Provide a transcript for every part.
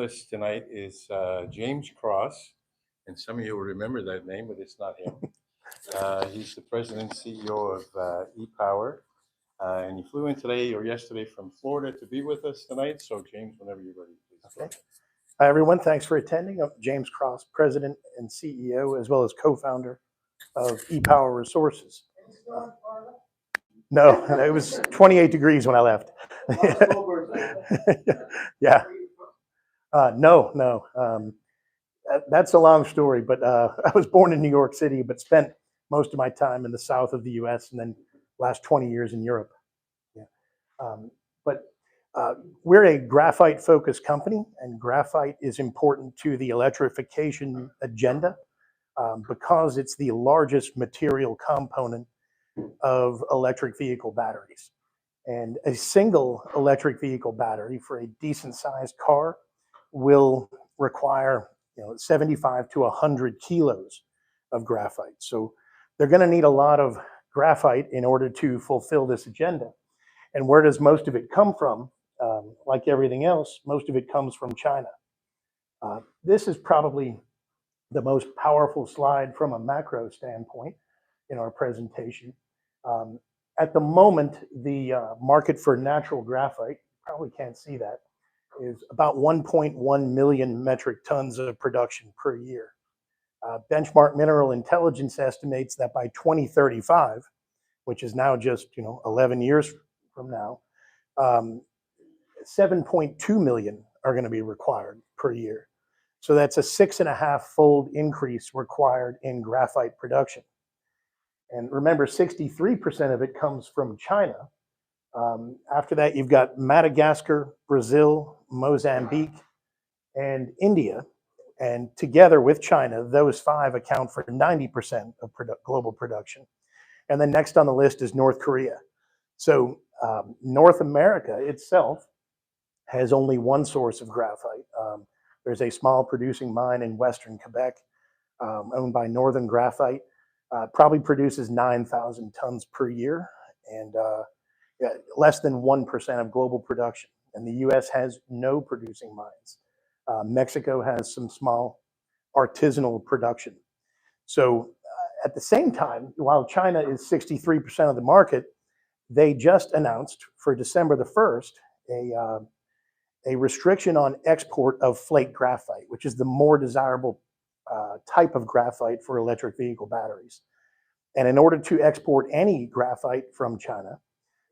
us tonight is James Cross, and some of you will remember that name, but it's not him. He's the president and CEO of ePower, and he flew in today or yesterday from Florida to be with us tonight. So, James, whenever you're ready, please. Okay. Hi, everyone. Thanks for attending. I'm James Cross, president and CEO, as well as co-founder of ePower Resources. No, it was 28 degrees when I left. Yeah. No. That's a long story, but I was born in New York City, but spent most of my time in the south of the U.S. and then last 20 years in Europe. Yeah. We're a graphite-focused company, and graphite is important to the electrification agenda because it's the largest material component of electric vehicle batteries. And a single electric vehicle battery for a decent-sized car will require 75 to 100 kilos of graphite. So they're going to need a lot of graphite in order to fulfill this agenda. And where does most of it come from? Like everything else, most of it comes from China. This is probably the most powerful slide from a macro standpoint in our presentation. At the moment, the market for natural graphite, probably can't see that, is about 1.1 million metric tons of production per year. Benchmark Mineral Intelligence estimates that by 2035, which is now just 11 years from now, 7.2 million are going to be required per year. So that's a 6.5-fold increase required in graphite production. And remember, 63% of it comes from China. After that, you've got Madagascar, Brazil, Mozambique, and India. And together with China, those five account for 90% of global production. And then next on the list is North Korea. So North America itself has only one source of graphite. There's a small producing mine in Western Quebec owned by Northern Graphite. Probably produces 9,000 tons per year and less than 1% of global production. And the US has no producing mines. Mexico has some small artisanal production. So at the same time, while China is 63% of the market, they just announced for December the 1st a restriction on export of flake graphite, which is the more desirable type of graphite for electric vehicle batteries. And in order to export any graphite from China,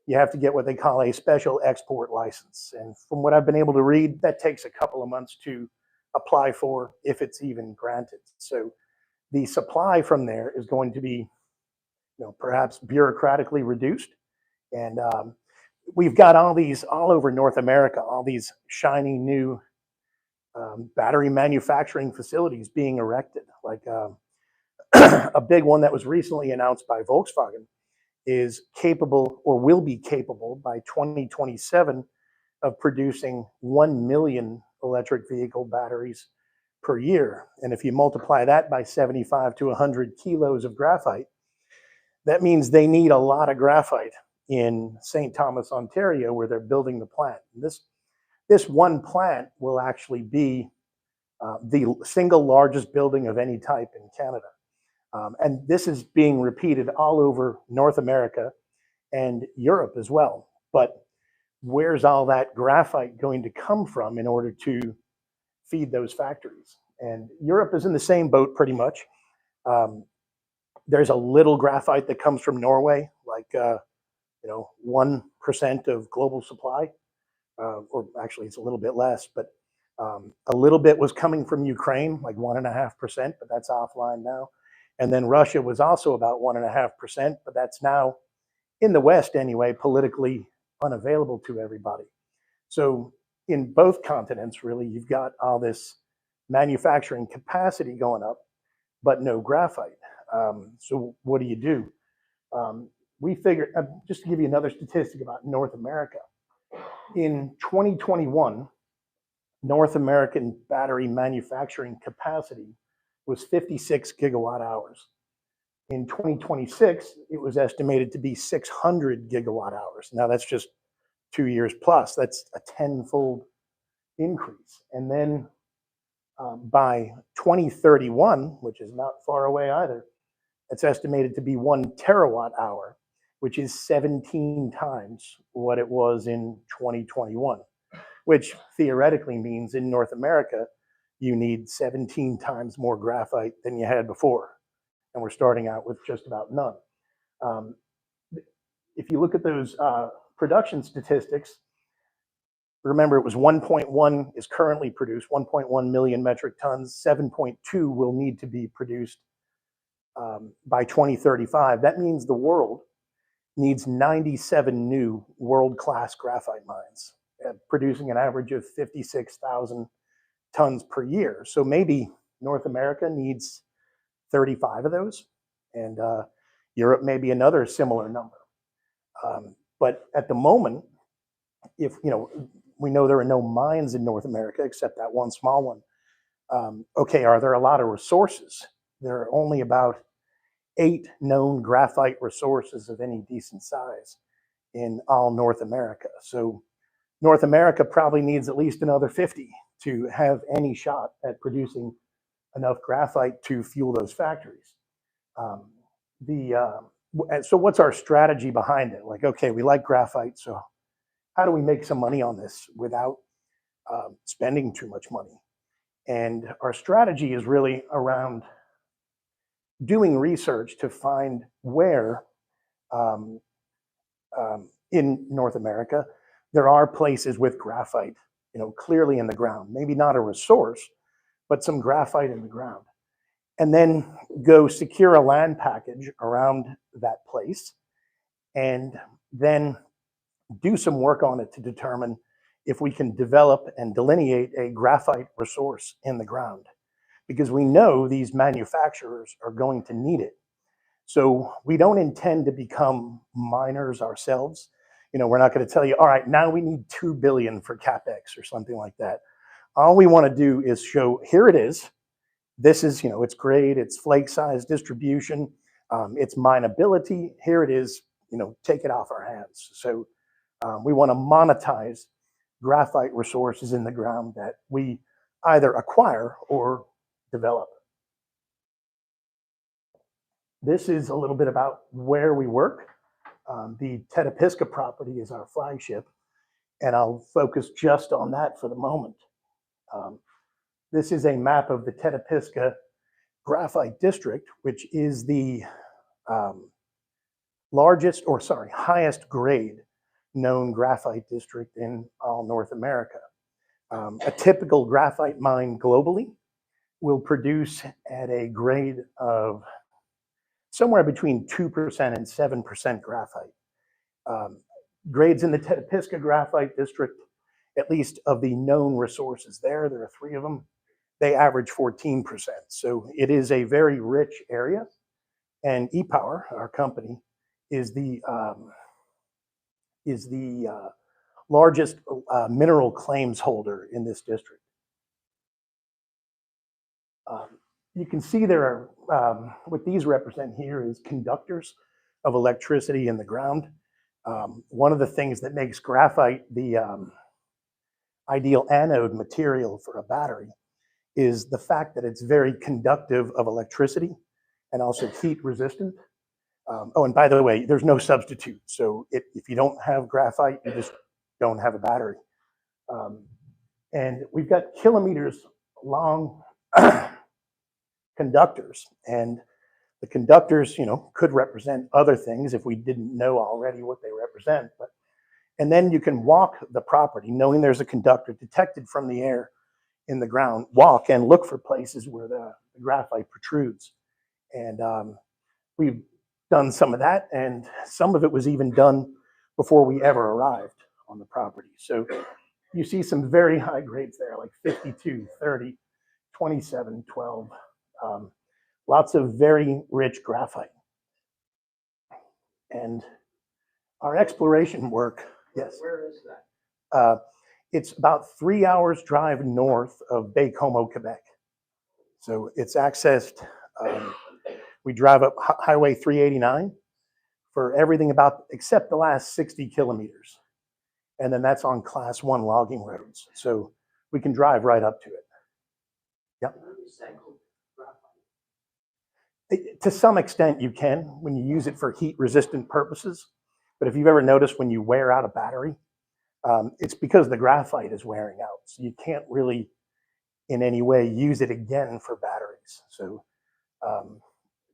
you have to get what they call a special export license. And from what I've been able to read, that takes a couple of months to apply for, if it's even granted. So the supply from there is going to be perhaps bureaucratically reduced. And we've got all over North America, all these shiny new battery manufacturing facilities being erected. Like a big one that was recently announced by Volkswagen is capable, or will be capable by 2027, of producing 1 million electric vehicle batteries per year. And if you multiply that by 75 to 100 kilos of graphite, that means they need a lot of graphite in St. Thomas, Ontario, where they're building the plant. And this one plant will actually be the single largest building of any type in Canada. And this is being repeated all over North America and Europe as well. But where's all that graphite going to come from in order to feed those factories? And Europe is in the same boat pretty much. There's a little graphite that comes from Norway, like 1% of global supply, or actually it's a little bit less, but a little bit was coming from Ukraine, like 1.5%, but that's offline now. And then Russia was also about 1.5%, but that's now, in the West anyway, politically unavailable to everybody. So in both continents, really, you've got all this manufacturing capacity going up, but no graphite. So what do? We figured, just to give you another statistic about North America, in 2021, North American battery manufacturing capacity was 56 gigawatt hours. In 2026, it was estimated to be 600 gigawatt hours. Now that's just 2 years plus. That's a 10-fold increase. And then by 2031, which is not far away either, it's estimated to be 1 terawatt hour, which is 17 times what it was in 2021, which theoretically means in North America, you need 17 times more graphite than you had before. And we're starting out with just about none. If you look at those production statistics, remember it was 1.1 is currently produced, 1.1 million metric tons, 7.2 will need to be produced by 2035. That means the world needs 97 new world-class graphite mines, producing an average of 56,000 tons per year. So maybe North America needs 35 of those, and Europe maybe another similar number. But at the moment, if we know there are no mines in North America except that one small one. Okay, are there a lot of resources? There are only about 8 known graphite resources of any decent size in all North America. So North America probably needs at least another 50 to have any shot at producing enough graphite to fuel those factories. So what's our strategy behind it? Like, okay, we like graphite, so how do we make some money on this without spending too much money? And our strategy is really around doing research to find where in North America there are places with graphite, clearly in the ground. Maybe not a resource, but some graphite in the ground. And then go secure a land package around that place, and then do some work on it to determine if we can develop and delineate a graphite resource in the ground, because we know these manufacturers are going to need it. So we don't intend to become miners ourselves. We're not going to tell you, all right, now we need 2 billion for CapEx or something like that. All we want to do is show, here it is. This is, its grade, its flake size distribution, its mineability. Here it is, take it off our hands. So we want to monetize graphite resources in the ground that we either acquire or develop. This is a little bit about where we work. The Tetepsica property is our flagship, and I'll focus just on that for the moment. This is a map of the Tetepisca graphite district, which is the highest grade known graphite district in all North America. A typical graphite mine globally will produce at a grade of somewhere between 2% and 7% graphite. Grades in the Tetepisca graphite district, at least of the known resources there are 3 of them, they average 14%. So it is a very rich area, and E-Power, our company, is the largest mineral claims holder in this district. You can see there are, what these represent here is conductors of electricity in the ground. One of the things that makes graphite the ideal anode material for a battery is the fact that it's very conductive of electricity and also heat resistant. Oh, and by the way, there's no substitute. So if you don't have graphite, you just don't have a battery. And we've got kilometers long conductors, and the conductors, could represent other things if we didn't know already what they represent. And then you can walk the property knowing there's a conductor detected from the air in the ground, walk and look for places where the graphite protrudes. And we've done some of that, and some of it was even done before we ever arrived on the property. So you see some very high grades there, like 52, 30, 27, 12. Lots of very rich graphite. And our exploration work, yes. Where is that? It's about 3 hours drive north of Baie-Comeau, Quebec. So it's accessed, we drive up Highway 389 for everything except the last 60 kilometers. And then that's on class 1 logging roads. So We can drive right up to it. Yep. To some extent you can when you use it for heat resistant purposes. But if you've ever noticed when you wear out a battery, it's because the graphite is wearing out. So you can't really in any way use it again for batteries. So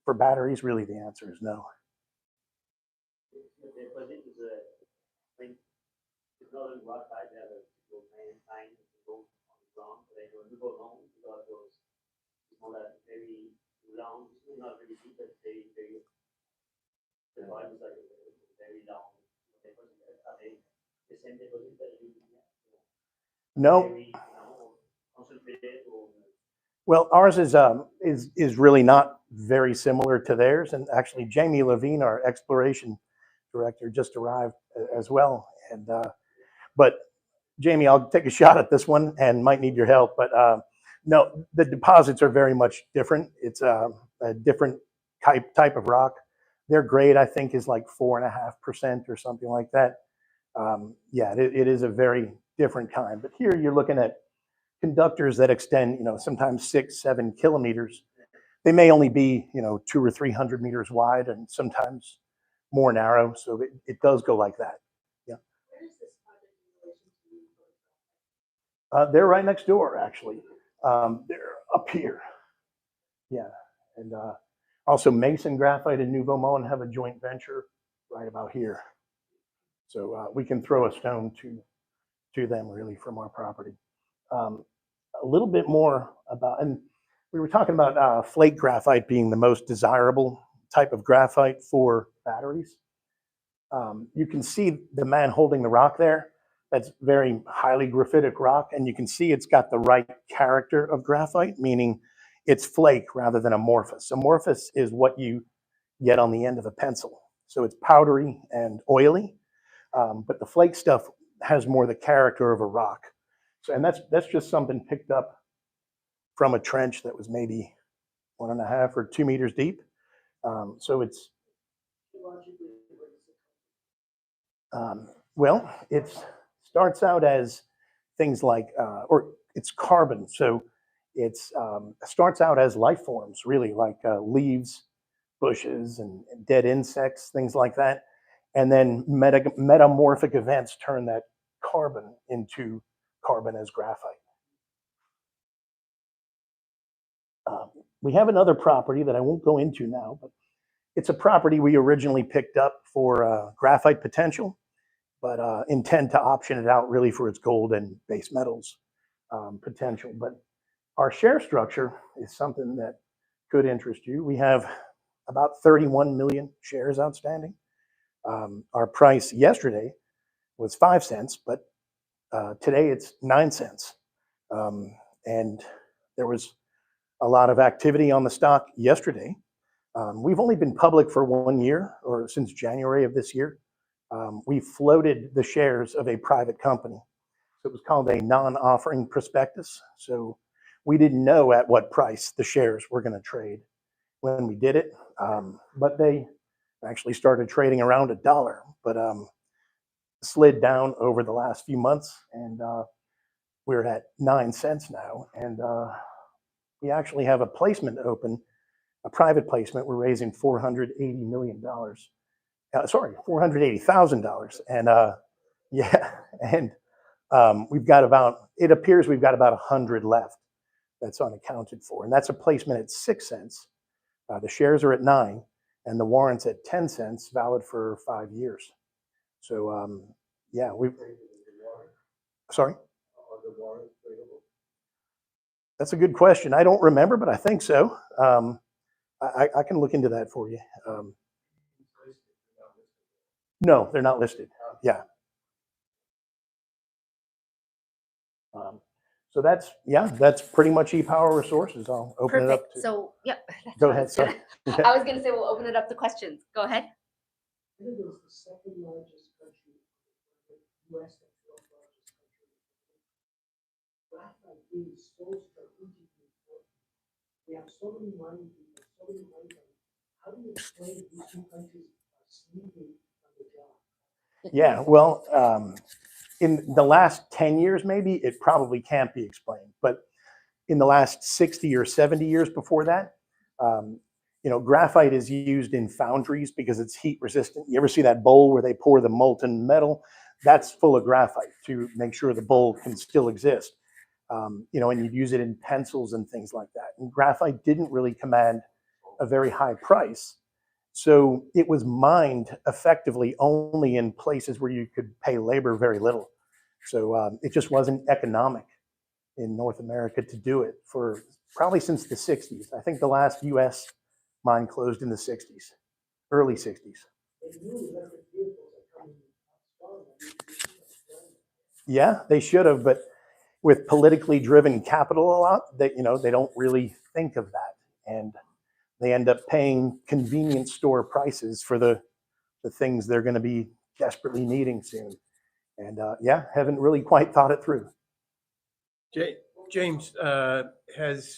for batteries, really the answer is no. No. Well, ours is really not very similar to theirs, and actually Jamie Levine, our exploration director, just arrived as well. And but Jamie, I'll take a shot at this one and might need your help. But no, the deposits are very much different. It's a different type of rock. Their grade, I think, is like 4.5% or something like that. Yeah, it is a very different kind. But here you're looking at conductors that extend, sometimes 6-7 kilometers. They may only be, 200 or 300 meters wide, and sometimes more narrow. So it does go like that. Yeah. Where is this project in relation to? They're right next door, actually. They're up here. Yeah, and also Mason Graphite and Nouveau Monde have a joint venture right about here. So we can throw a stone to them really from our property. A little bit more about, and we were talking about flake graphite being the most desirable type of graphite for batteries. You can see the man holding the rock there. That's very highly graphitic rock, and you can see it's got the right character of graphite, meaning it's flake rather than amorphous. Amorphous is what you get on the end of a pencil. So it's powdery and oily, but the flake stuff has more the character of a rock. So, and that's just something picked up from a trench that was maybe 1.5 or 2 meters deep. So it's, well, it starts out as things like, or it's carbon. So it's starts out as life forms, really, like leaves, bushes, and dead insects, things like that. And then metamorphic events turn that carbon into carbon as graphite. We have another property that I won't go into now, but it's a property we originally picked up for graphite potential, but intend to option it out really for its gold and base metals potential. But our share structure is something that could interest you. We have about 31 million shares outstanding. Our price yesterday was 5 cents, but today it's 9 cents. And there was a lot of activity on the stock yesterday. We've only been public for 1 year, or since January of this year. We floated the shares of a private company. So it was called a non-offering prospectus. So we didn't know at what price the shares were going to trade when we did it. But they actually started trading around $1, but slid down over the last few months, and we're at 9 cents now. And we actually have a placement open, a private placement. We're raising $480 million. Sorry, $480,000. And yeah, and we've got about, it appears we've got about 100 left that's unaccounted for. And that's a placement at 6 cents. The shares are at 9, and the warrants at 10 cents, valid for 5 years. So yeah, we. Sorry. Are the warrants tradable? That's a good question. I don't remember, but I think so. I can look into that for you. No, they're not listed. Yeah. So that's, yeah, that's pretty much ePower Resources. I'll open it up. So, yeah. Go ahead. Sorry. I was going to say we'll open it up to questions. Go ahead. Canada is the second largest country, the U.S. the 12th largest country. Graphite is so strategically important. We have so many mining people, so many mining. How do you explain these two countries are sleeping on the job? Yeah, well, in the last 10 years, maybe it probably can't be explained, but in the last 60 or 70 years before that, graphite is used in foundries because it's heat resistant. You ever see that bowl where they pour the molten metal? That's full of graphite to make sure the bowl can still exist. And you'd use it in pencils and things like that. And graphite didn't really command a very high price. So it was mined effectively only in places where you could pay labor very little. So it just wasn't economic in North America to do it for probably since the 60s. I think the last US mine closed in the 60s, early 60s. They knew electric vehicles are coming strong. Yeah, they should have, but with politically driven capital a lot, they don't really think of that. And they end up paying convenience store prices for the things they're going to be desperately needing soon. And haven't really quite thought it through. James, has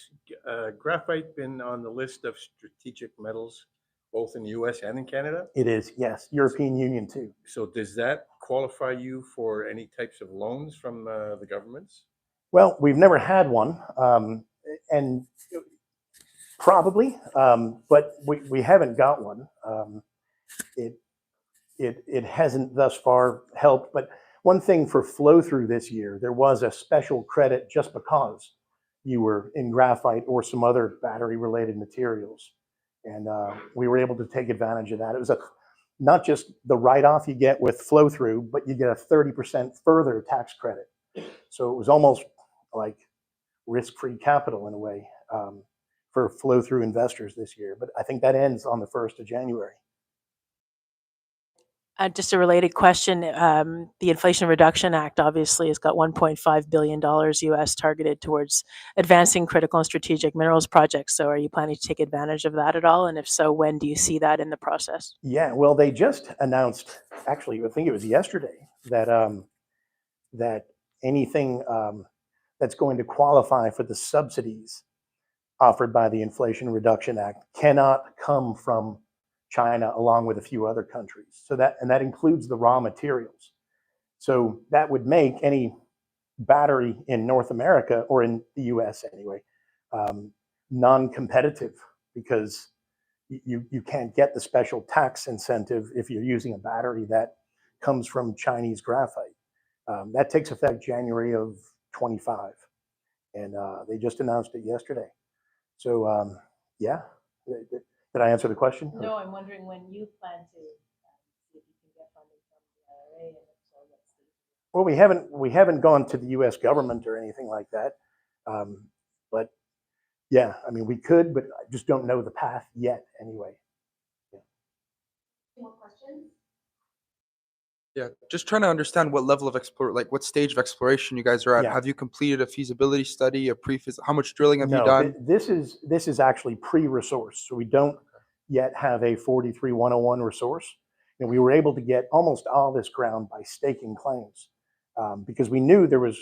graphite been on the list of strategic metals both in the US and in Canada? It is, yes. European Union too. So does that qualify you for any types of loans from the governments? Well, we've never had one, and probably, but we haven't got one. It hasn't thus far helped. But one thing for flow through this year, there was a special credit just because you were in graphite or some other battery related materials. And we were able to take advantage of that. It was not just the write-off you get with flow through, but you get a 30% further tax credit. So it was almost like risk-free capital in a way for flow through investors this year. But I think that ends on the 1st of January. Just a related question, the Inflation Reduction Act obviously has got $1.5 billion US targeted towards advancing critical and strategic minerals projects. So are you planning to take advantage of that at all? And if so, when do you see that in the process? Yeah, well, they just announced, actually, I think it was yesterday, that anything that's going to qualify for the subsidies offered by the Inflation Reduction Act cannot come from China, along with a few other countries. So that includes the raw materials. So that would make any battery in North America, or in the US anyway, non-competitive, because you can't get the special tax incentive if you're using a battery that comes from Chinese graphite. That takes effect January of 25. And they just announced it yesterday. So yeah. Did I answer the question? No, I'm wondering when you plan to see if you can get funding from the IRA, and if so, what's the... Well, we haven't gone to the U.S. government or anything like that, but yeah, I mean we could, but I just don't know the path yet. Anyway. Any more questions? Yeah, just trying to understand what level of what stage of exploration you guys are at. Yeah. Have you completed a feasibility study, a how much drilling have you No, done? this is actually pre-resource, so we don't yet have a 43-101 resource, and we were able to get almost all this ground by staking claims because we knew there was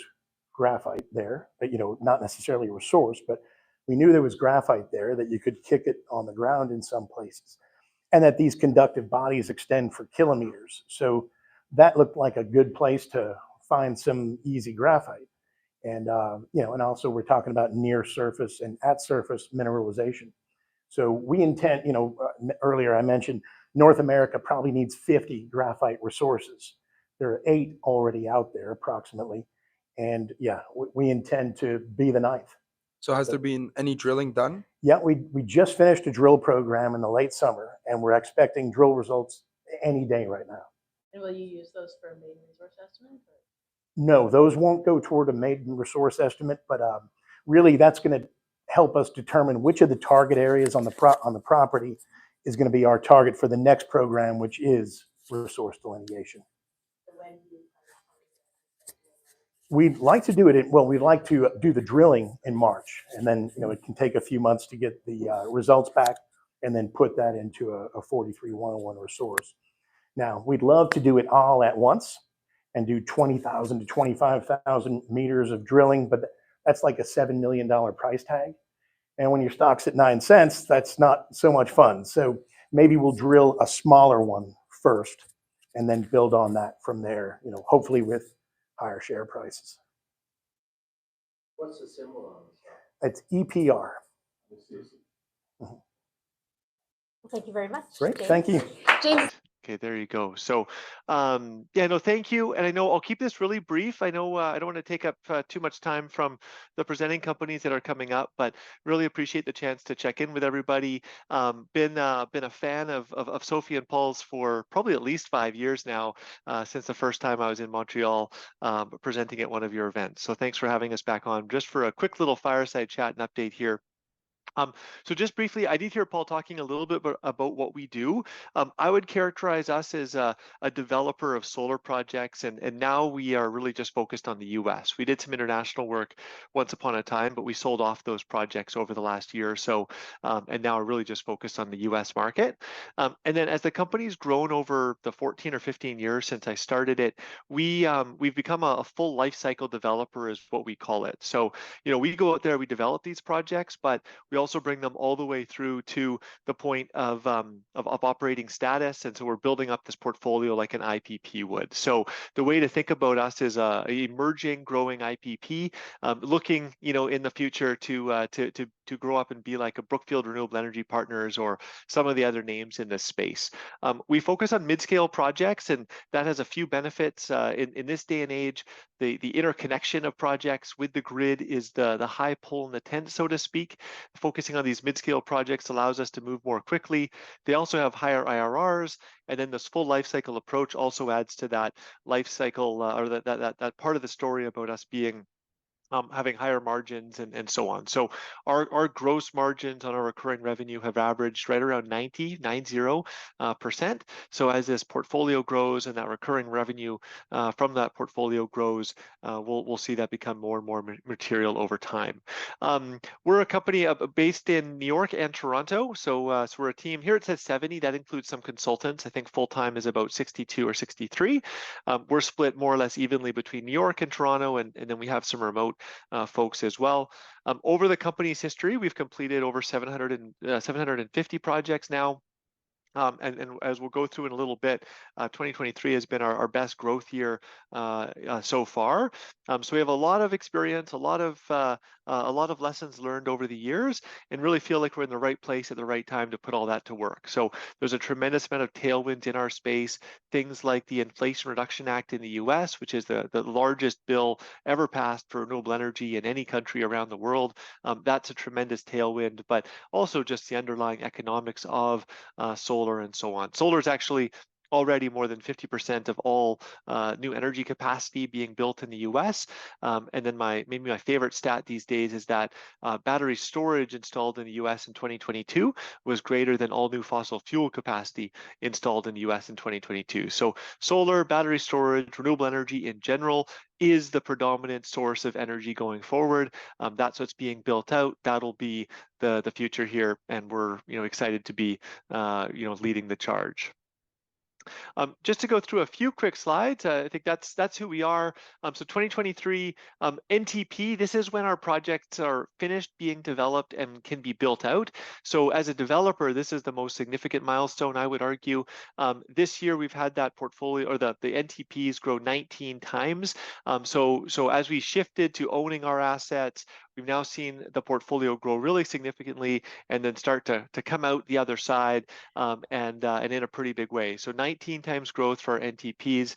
graphite there, but not necessarily a resource, but we knew there was graphite there that you could kick it on the ground in some places, and that these conductive bodies extend for kilometers. So that looked like a good place to find some easy graphite. And, and also we're talking about near surface and at surface mineralization. So we intend, earlier I mentioned North America probably needs 50 graphite resources. There are 8 already out there approximately. And yeah, we intend to be the 9th. So has there been any drilling done? Yeah, we just finished a drill program in the late summer, and we're expecting drill results any day right now. And will you use those for a maiden resource estimate? No, those won't go toward a maiden resource estimate, but really that's going to help us determine which of the target areas on the property is going to be our target for the next program, which is resource delineation. We'd like to do it we'd like to do the drilling in March, and then it can take a few months to get the results back, and then put that into a 43-101 resource. Now, we'd love to do it all at once and do 20,000 to 25,000 meters of drilling, but that's like a $7 million price tag. And when your stock's at 9 cents, that's not so much fun. So maybe we'll drill a smaller one first and then build on that from there, hopefully with higher share prices. What's the symbol on the stock? It's EPR. Thank you very much. Great, James. thank you. James. Okay, there you go. So, yeah, no, thank you. And I know I'll keep this really brief. I know I don't want to take up too much time from the presenting companies that are coming up, but really appreciate the chance to check in with everybody. Been a fan of Sophie and Paul's for probably at least 5 years now, since the first time I was in Montreal presenting at one of your events. So thanks for having us back on. Just for a quick little fireside chat and update here. So just briefly, I did hear Paul talking a little bit about what we do. I would characterize us as a developer of solar projects, and now we are really just focused on the US. We did some international work once upon a time, but we sold off those projects over the last year or so, and now are really just focused on the US market. And then as the company's grown over the 14 or 15 years since I started it, we've become a full life cycle developer is what we call it. So, you know, we go out there, we develop these projects, but we also bring them all the way through to the point of operating status, and so we're building up this portfolio like an IPP would. So the way to think about us is a emerging, growing IPP, looking, you know, in the future to grow up and be like a Brookfield Renewable Energy Partners or some of the other names in this space. We focus on mid-scale projects, and that has a few benefits in this day and age. The interconnection of projects with the grid is the high pull in the tent, so to speak. Focusing on these mid-scale projects allows us to move more quickly. They also have higher IRRs, and then this full life cycle approach also adds to that life cycle or that part of the story about us being having higher margins and so on. So our gross margins on our recurring revenue have averaged right around 90%. So as this portfolio grows and that recurring revenue from that portfolio grows, we'll see that become more and more material over time. We're a company based in New York and Toronto. So we're a team here. It says 70. That includes some consultants. I think full-time is about 62 or 63. We're split more or less evenly between New York and Toronto, and then we have some remote folks as well. Over the company's history, we've completed over 750 projects now. And as we'll go through in a little bit, 2023 has been our best growth year so far. So we have a lot of experience, a lot of lessons learned over the years, and really feel like we're in the right place at the right time to put all that to work. So there's a tremendous amount of tailwinds in our space. Things like the Inflation Reduction Act in the US, which is the largest bill ever passed for renewable energy in any country around the world. That's a tremendous tailwind, but also just the underlying economics of solar and so on. Solar is actually already more than 50% of all new energy capacity being built in the US. And then maybe my favorite stat these days is that battery storage installed in the US in 2022 was greater than all new fossil fuel capacity installed in the US in 2022. So solar, battery storage, renewable energy in general is the predominant source of energy going forward. That's what's being built out. That'll be the future here, and we're excited to be leading the charge. Just to go through a few quick slides, I think that's who we are. So 2023 NTP, this is when our projects are finished being developed and can be built out. So as a developer, this is the most significant milestone, I would argue. This year we've had that portfolio, or the NTPs grow 19 times. So as we shifted to owning our assets, we've now seen the portfolio grow really significantly and then start to come out the other side and in a pretty big way. So 19 times growth for our NTPs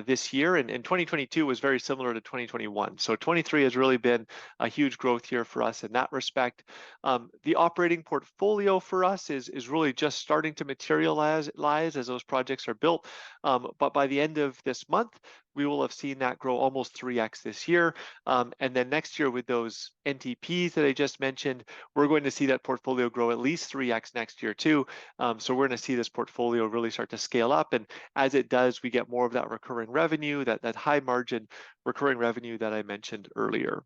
this year, and 2022 was very similar to 2021. So 23 has really been a huge growth year for us in that respect. The operating portfolio for us is really just starting to materialize as those projects are built. But by the end of this month, we will have seen that grow almost 3x this year. And then next year with those NTPs that I just mentioned, we're going to see that portfolio grow at least 3x next year too. So we're going to see this portfolio really start to scale up. And as it does, we get more of that recurring revenue, that high margin recurring revenue that I mentioned earlier.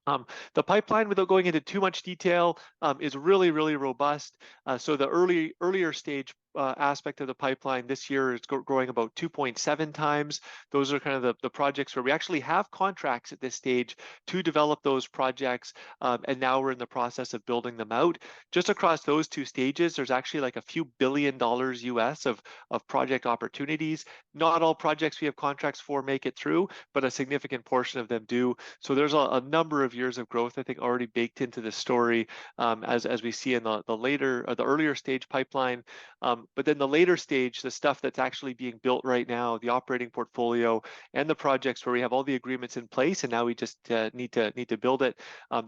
The pipeline, without going into too much detail, is really, really robust. So the earlier stage aspect of the pipeline this year is growing about 2.7 times. Those are kind of the projects where we actually have contracts at this stage to develop those projects, and now we're in the process of building them out. Just across those two stages, there's actually like a few $billion US of project opportunities. Not all projects we have contracts for make it through, but a significant portion of them do. So there's a number of years of growth, I think, already baked into the story, as we see in the later or the earlier stage pipeline. But then the later stage, the stuff that's actually being built right now, the operating portfolio and the projects where we have all the agreements in place and now we just need to build it,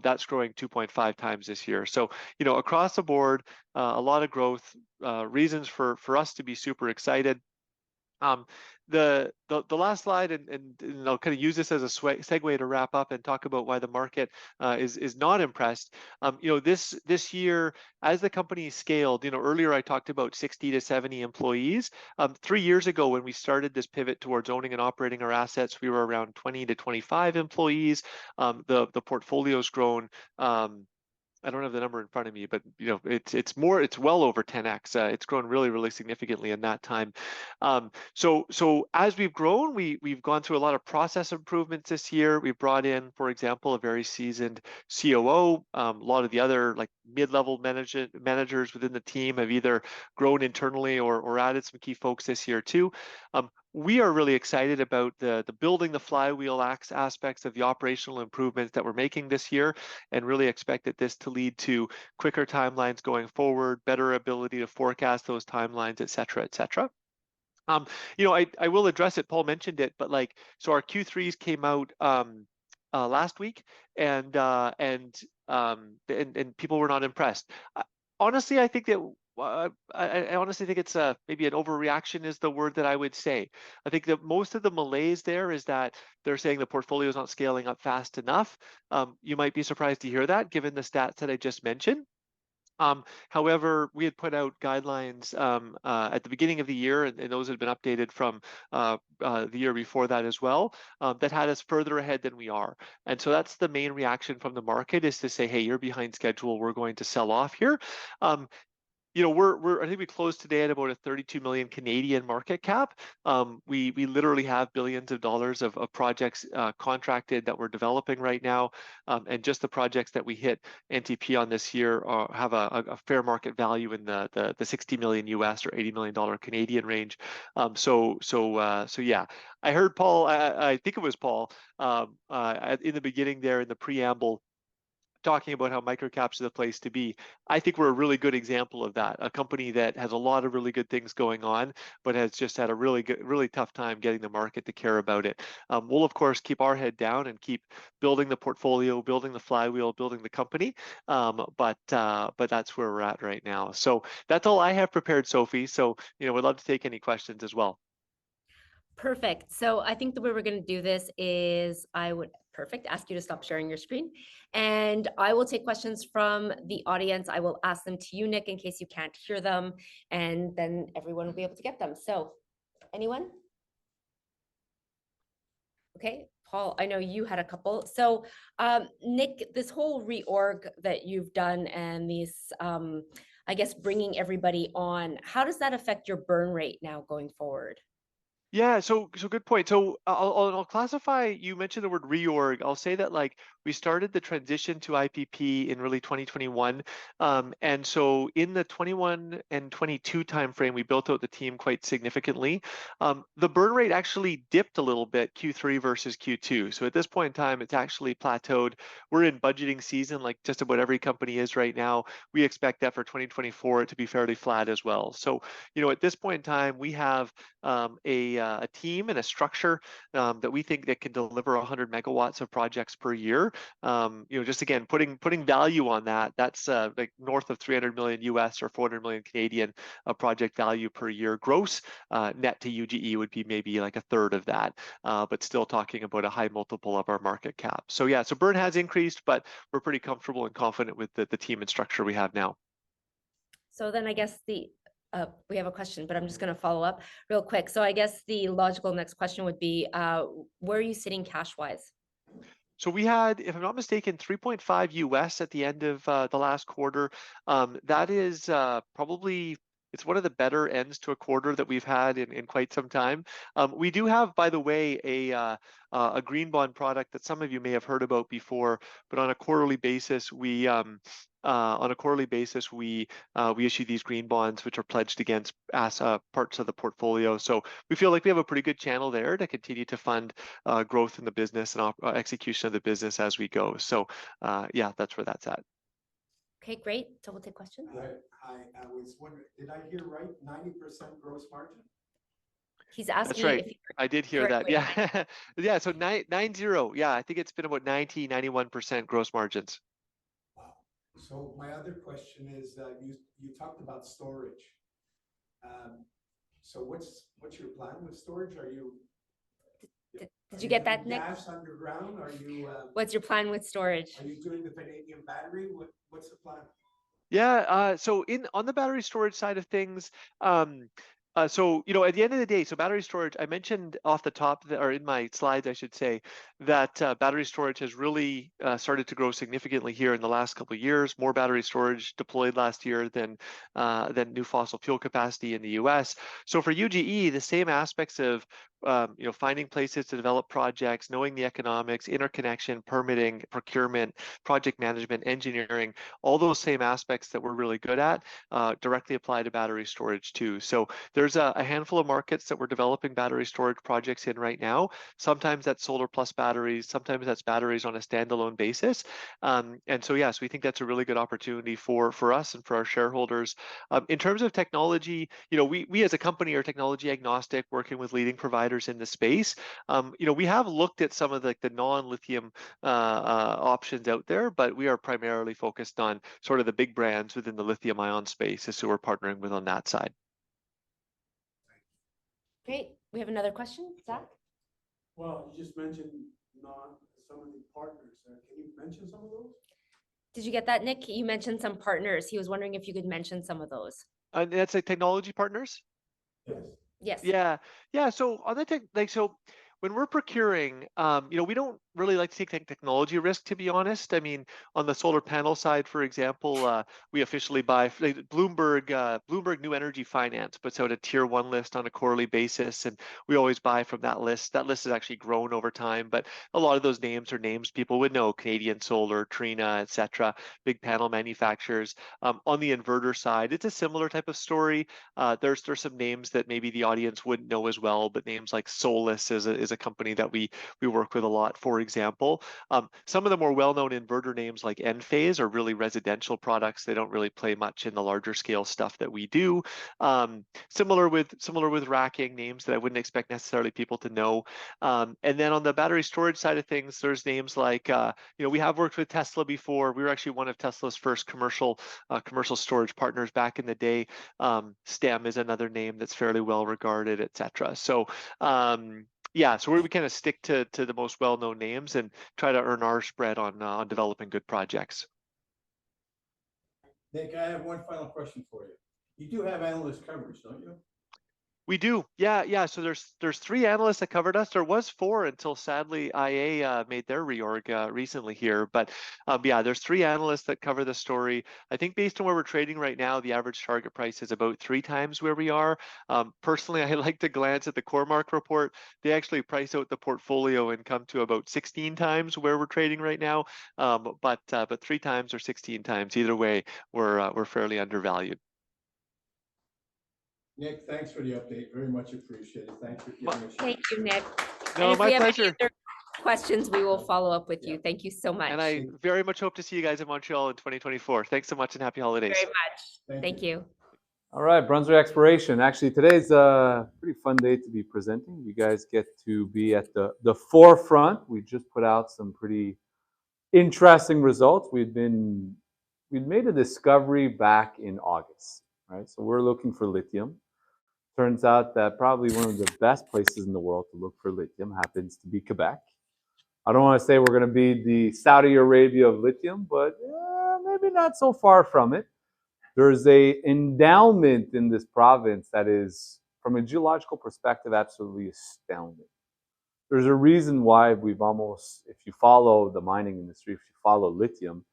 that's growing 2.5 times this year. So, you know, across the board, a lot of growth, reasons for us to be super excited. The last slide, and I'll kind of use this as a segue to wrap up and talk about why the market is not impressed. You know, this year, as the company scaled, you know, earlier I talked about 60 to 70 employees. 3 years ago, when we started this pivot towards owning and operating our assets, we were around 20 to 25 employees. The portfolio's grown. I don't have the number in front of me, but you know, it's well over 10x. It's grown really significantly in that time. So as we've grown, we've gone through a lot of process improvements this year. We've brought in, for example, a very seasoned COO. A lot of the other like mid-level managers within the team have either grown internally or added some key folks this year too. We are really excited about the building the flywheel aspects of the operational improvements that we're making this year, and really expect that this to lead to quicker timelines going forward, better ability to forecast those timelines, et cetera, et cetera. You know, I will address it. Paul mentioned it, but like, so our Q3s came out last week, and people were not impressed. Honestly, I think that I honestly think it's maybe an overreaction is the word that I would say. I think that most of the malaise there is that they're saying the portfolio is not scaling up fast enough. You might be surprised to hear that, given the stats that I just mentioned. However, we had put out guidelines at the beginning of the year, and those had been updated from the year before that as well, that had us further ahead than we are. And so that's the main reaction from the market, is to say, hey, you're behind schedule, we're going to sell off here. You know, I think we closed today at about a 32 million Canadian market cap. We literally have billions of dollars of projects contracted that we're developing right now, and just the projects that we hit NTP on this year have a fair market value in the 60 million US or 80 million Canadian range. So yeah, I heard Paul. I think it was Paul in the beginning there in the preamble, talking about how microcaps are the place to be. I think we're a really good example of that. A company that has a lot of really good things going on, but has just had a really tough time getting the market to care about it. We'll of course keep our head down and keep building the portfolio, building the flywheel, building the company. But that's where we're at right now. So that's all I have prepared, Sophie. So, you know, we'd love to take any questions as well. Perfect. So I think the way we're going to do this is I would ask you to stop sharing your screen, and I will take questions from the audience. I will ask them to you, Nick, in case you can't hear them, and then everyone will be able to get them. So anyone? Okay, Paul, I know you had a couple. So Nick, this whole reorg that you've done and these, I guess, bringing everybody on, how does that affect your burn rate now going forward? Yeah, so good point. So I'll classify, you mentioned the word reorg. I'll say that like we started the transition to IPP in really 2021. And so in the 21 and 22 timeframe, we built out the team quite significantly. The burn rate actually dipped a little bit Q3 versus Q2. So at this point in time, it's actually plateaued. We're in budgeting season, like just about every company is right now. We expect that for 2024 it to be fairly flat as well. So, you know, at this point in time, we have a team and a structure that we think that can deliver 100 megawatts of projects per year. You know, just again, putting value on that, that's like north of 300 million US or 400 million Canadian project value per year gross. Net to UGE would be maybe like a third of that, but still talking about a high multiple of our market cap. So yeah, so burn has increased, but we're pretty comfortable and confident with the team and structure we have now. So then I guess we have a question, but I'm just going to follow up real quick. So I guess the logical next question would be, where are you sitting cash-wise? So we had, if I'm not mistaken, 3.5 US at the end of the last quarter. That is probably it's one of the better ends to a quarter that we've had in quite some time. We do have, by the way, a green bond product that some of you may have heard about before, but on a quarterly basis, we issue these green bonds, which are pledged against parts of the portfolio. So we feel like we have a pretty good channel there to continue to fund growth in the business and execution of the business as we go. So yeah, that's where that's at. Okay, great. So we'll take questions. Hi, I was wondering, did I hear right, 90% gross margin? He's asking That's you right. if you I did hear that. correctly. Yeah. Yeah. So 90. Yeah. I think it's been about 91% gross margins. Wow. So my other question is, you talked about storage. So what's your plan with storage? Are you? Did you get that, doing Nick? gas underground? Are you? What's your plan with storage? Are you doing the vanadium battery? What's the plan? Yeah, so on the battery storage side of things, so at the end of the day, so battery storage, I mentioned off the top, or in my slides, I should say, that battery storage has really started to grow significantly here in the last couple of years. More battery storage deployed last year than new fossil fuel capacity in the U.S. So for UGE, the same aspects of finding places to develop projects, knowing the economics, interconnection, permitting, procurement, project management, engineering, all those same aspects that we're really good at directly apply to battery storage too. So there's a handful of markets that we're developing battery storage projects in right now. Sometimes that's solar plus batteries, sometimes that's batteries on a standalone basis. And so yes, we think that's a really good opportunity for us and for our shareholders. In terms of technology, we as a company are technology agnostic, working with leading providers in the space. We have looked at some of the non-lithium options out there, but we are primarily focused on sort of the big brands within the lithium ion space as who we're partnering with on that side. Great. We have another question, Zach? Well, you just mentioned some of the partners. Can you mention some of those? Did you get that, Nick? You mentioned some partners. He was wondering if you could mention some of those. That's like technology partners? Yes. Yes. Yeah. So on the so when we're procuring, we don't really like to take technology risk, to be honest. I mean, on the solar panel side, for example, we officially buy Bloomberg New Energy Finance puts out a tier 1 list on a quarterly basis, and we always buy from that list. That list has actually grown over time, but a lot of those names are names people would know: Canadian Solar, Trina, etc., big panel manufacturers. On the inverter side, it's a similar type of story. There's some names that maybe the audience wouldn't know as well, but names like Solus is a company that we work with a lot, for example. Some of the more well-known inverter names like Enphase are really residential products. They don't really play much in the larger scale stuff that we do. Similar with racking, names that I wouldn't expect necessarily people to know. And then on the battery storage side of things, there's names like we have worked with Tesla before. We were actually one of Tesla's first commercial storage partners back in the day. STEM is another name that's fairly well regarded, etc. So yeah, so we kind of stick to the most well-known names and try to earn our spread on developing good projects. Nick, I have one final question for you. You do have analyst coverage, don't you? We do, yeah. So there's 3 analysts that covered us. There was 4 until sadly IA made their reorg recently here. But yeah, there's 3 analysts that cover the story. I think based on where we're trading right now, the average target price is about 3 times where we are. Personally, I like to glance at the CoreMark report. They actually price out the portfolio and come to about 16 times where we're trading right now. But 3 times or 16 times, either way, we're fairly undervalued. Nick, thanks for the update. Very much appreciated. Thanks for giving us. Thank you, Nick. No, And if my we have pleasure. any other questions, we will follow up with you. Yeah. Thank you so much. And I very much hope to see you guys in Montreal in 2024. Thanks so much and happy holidays. Very much. Thank you. All right, Brunswick Exploration. Actually, today's a pretty fun day to be presenting. You guys get to be at the forefront. We just put out some pretty interesting results. We'd made a discovery back in August, right? So we're looking for lithium. Turns out that probably one of the best places in the world to look for lithium happens to be Quebec. I don't want to say we're going to be the Saudi Arabia of lithium, but maybe not so far from it. There's a endowment in this province that is, from a geological perspective, absolutely astounding. There's a reason why we've almost, if you follow the mining industry, if you follow lithium,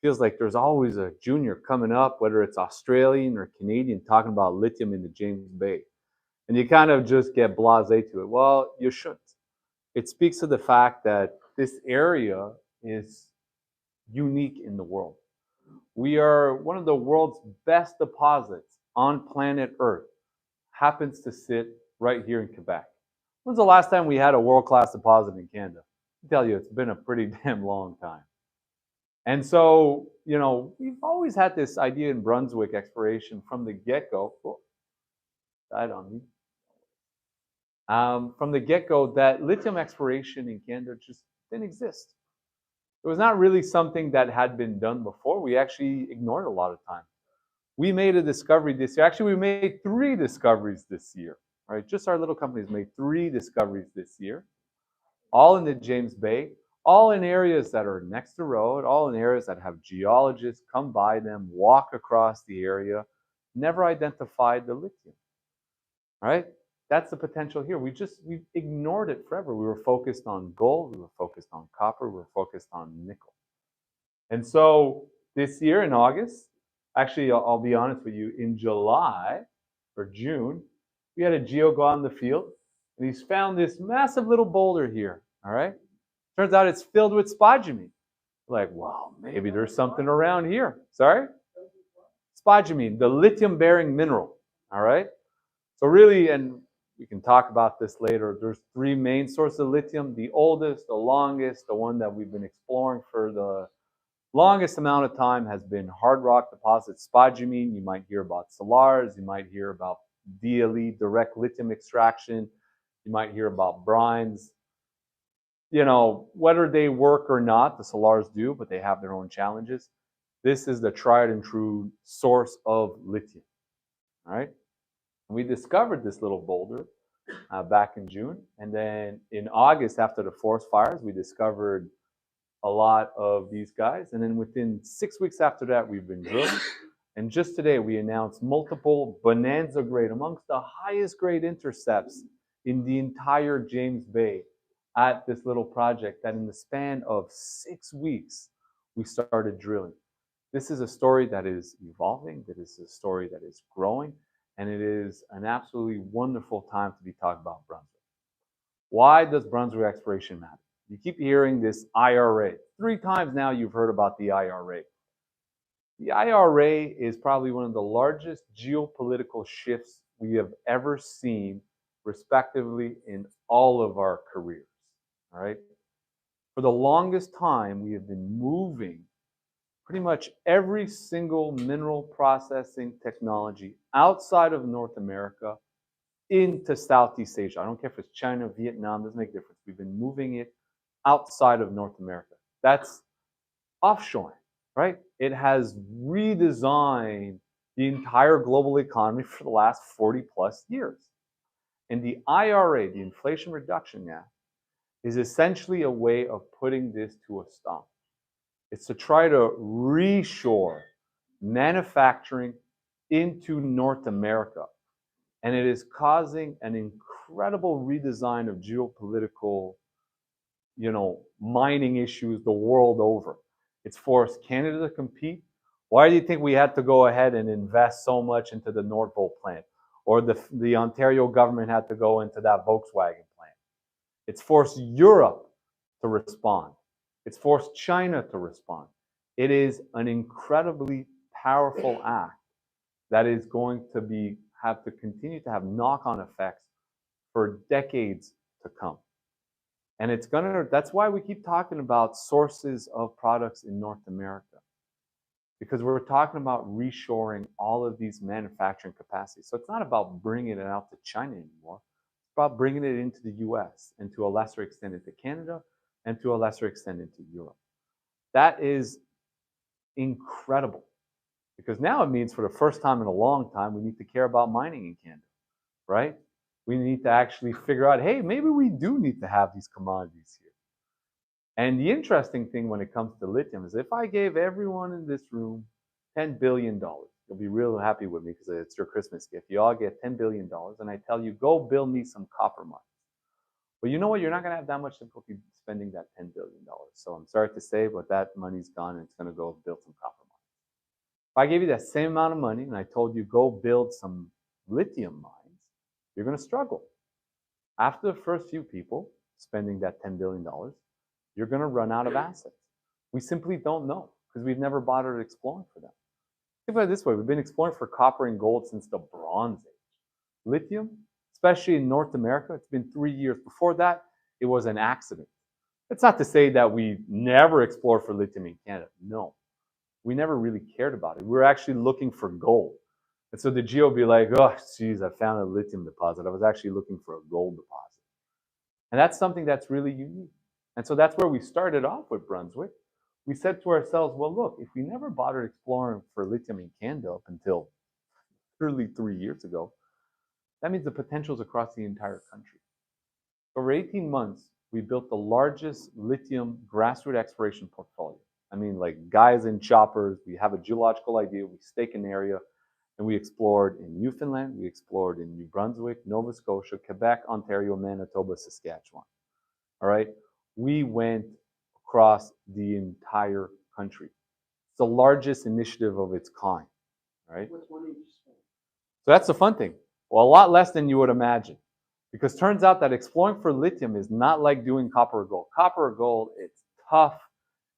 feels like there's always a junior coming up, whether it's Australian or Canadian, talking about lithium in the James Bay. And you kind of just get blasé to it. Well, you shouldn't. It speaks to the fact that this area is unique in the world. We are one of the world's best deposits on planet Earth, happens to sit right here in Quebec. When's the last time we had a world-class deposit in Canada? I tell you, it's been a pretty damn long time. And so, you know, we've always had this idea in Brunswick Exploration from the get-go. Oh, died on me. From the get-go, that lithium exploration in Canada just didn't exist. It was not really something that had been done before. We actually ignored a lot of time. We made a discovery this year. Actually, we made 3 discoveries this year, right? Just our little companies made 3 discoveries this year, all in the James Bay, all in areas that are next to the road, all in areas that have geologists come by them, walk across the area, never identified the lithium, right? That's the potential here. We ignored it forever. We were focused on gold, we were focused on copper, we were focused on nickel. And so this year in August, actually, I'll be honest with you, in July or June, we had a geo go out in the field, and he's found this massive little boulder here, all right? Turns out it's filled with spodumene. Like, well, maybe there's something around here. Sorry? Spodumene, the lithium-bearing mineral, all right? So really, and we can talk about this later, there's 3 main sources of lithium. The oldest, the longest, the one that we've been exploring for the longest amount of time has been hard rock deposits, spodumene. You might hear about salars. You might hear about DLE, direct lithium extraction. You might hear about brines. You know, whether they work or not, the salars do, but they have their own challenges. This is the tried and true source of lithium, all right? And we discovered this little boulder back in June. And then in August, after the forest fires, we discovered a lot of these guys. And then within 6 weeks after that, we've been drilling. And just today, we announced multiple bonanza grade, amongst the highest grade intercepts in the entire James Bay at this little project, that in the span of 6 weeks, we started drilling. This is a story that is evolving. That is a story that is growing. And it is an absolutely wonderful time to be talking about Brunswick. Why does Brunswick exploration matter? You keep hearing this IRA. 3 times now you've heard about the IRA. The IRA is probably one of the largest geopolitical shifts we have ever seen, respectively, in all of our careers. All right? For the longest time, we have been moving pretty much every single mineral processing technology outside of North America into Southeast Asia. I don't care if it's China, Vietnam, doesn't make a difference. We've been moving it outside of North America. That's offshoring, right? It has redesigned the entire global economy for the last 40 plus years. And the IRA, the Inflation Reduction Act, is essentially a way of putting this to a stop. It's to try to reshore manufacturing into North America. And it is causing an incredible redesign of geopolitical, mining issues the world over. It's forced Canada to compete. Why do you think we had to go ahead and invest so much into the Northvolt plant? Or the Ontario government had to go into that Volkswagen plant? It's forced Europe to respond. It's forced China to respond. It is an incredibly powerful act that is going to have to continue to have knock-on effects for decades to come. And that's why we keep talking about sources of products in North America, because we're talking about reshoring all of these manufacturing capacities. So it's not about bringing it out to China anymore. It's about bringing it into the US, and to a lesser extent into Canada, and to a lesser extent into Europe. That is incredible, because now it means for the first time in a long time, we need to care about mining in Canada, right? We need to actually figure out, hey, maybe we do need to have these commodities here. And the interesting thing when it comes to lithium is if I gave everyone in this room $10 billion, you'll be real happy with me because it's your Christmas gift. You all get $10 billion, and I tell you, go build me some copper mines. But you know what? You're not going to have that much difficulty spending that $10 billion. So I'm sorry to say, but that money's gone and it's going to go build some copper mines. If I gave you that same amount of money and I told you go build some lithium mines, you're going to struggle. After the first few people spending that $10 billion, you're going to run out of assets. We simply don't know because we've never bothered exploring for them. Think about it this way. We've been exploring for copper and gold since the Bronze Age. Lithium, especially in North America, it's been 3 years. Before that, it was an accident. That's not to say that we never explored for lithium in Canada. No, we never really cared about it. We were actually looking for gold. And so the geo would be like, oh, geez, I found a lithium deposit. I was actually looking for a gold deposit. And that's something that's really unique. And so that's where we started off with Brunswick. We said to ourselves, well, look, if we never bothered exploring for lithium in Canada up until literally 3 years ago, that means the potential is across the entire country. Over 18 months, we built the largest lithium grassroots exploration portfolio. I mean, like guys in choppers, we have a geological idea, we stake an area, and we explored in Newfoundland, we explored in New Brunswick, Nova Scotia, Quebec, Ontario, Manitoba, Saskatchewan. All right? We went across the entire country. It's the largest initiative of its kind, right? What's one inch spent? So that's the fun thing. Well, a lot less than you would imagine. Because turns out that exploring for lithium is not like doing copper or gold. Copper or gold, it's tough,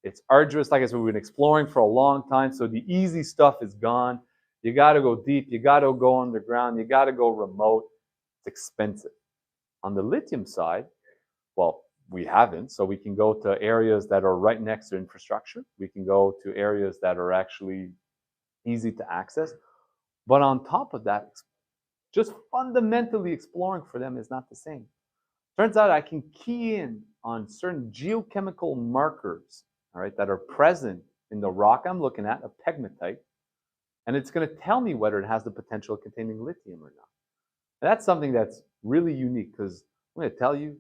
it's arduous. Like I said, we've been exploring for a long time, so the easy stuff is gone. You got to go deep, you got to go underground, you got to go remote. It's expensive. On the lithium side, well, we haven't, so we can go to areas that are right next to infrastructure. We can go to areas that are actually easy to access. But on top of that, just fundamentally exploring for them is not the same. Turns out I can key in on certain geochemical markers, all right, that are present in the rock I'm looking at, a pegmatite, and it's going to tell me whether it has the potential of containing lithium or not. And that's something that's really unique because I'm going to tell you,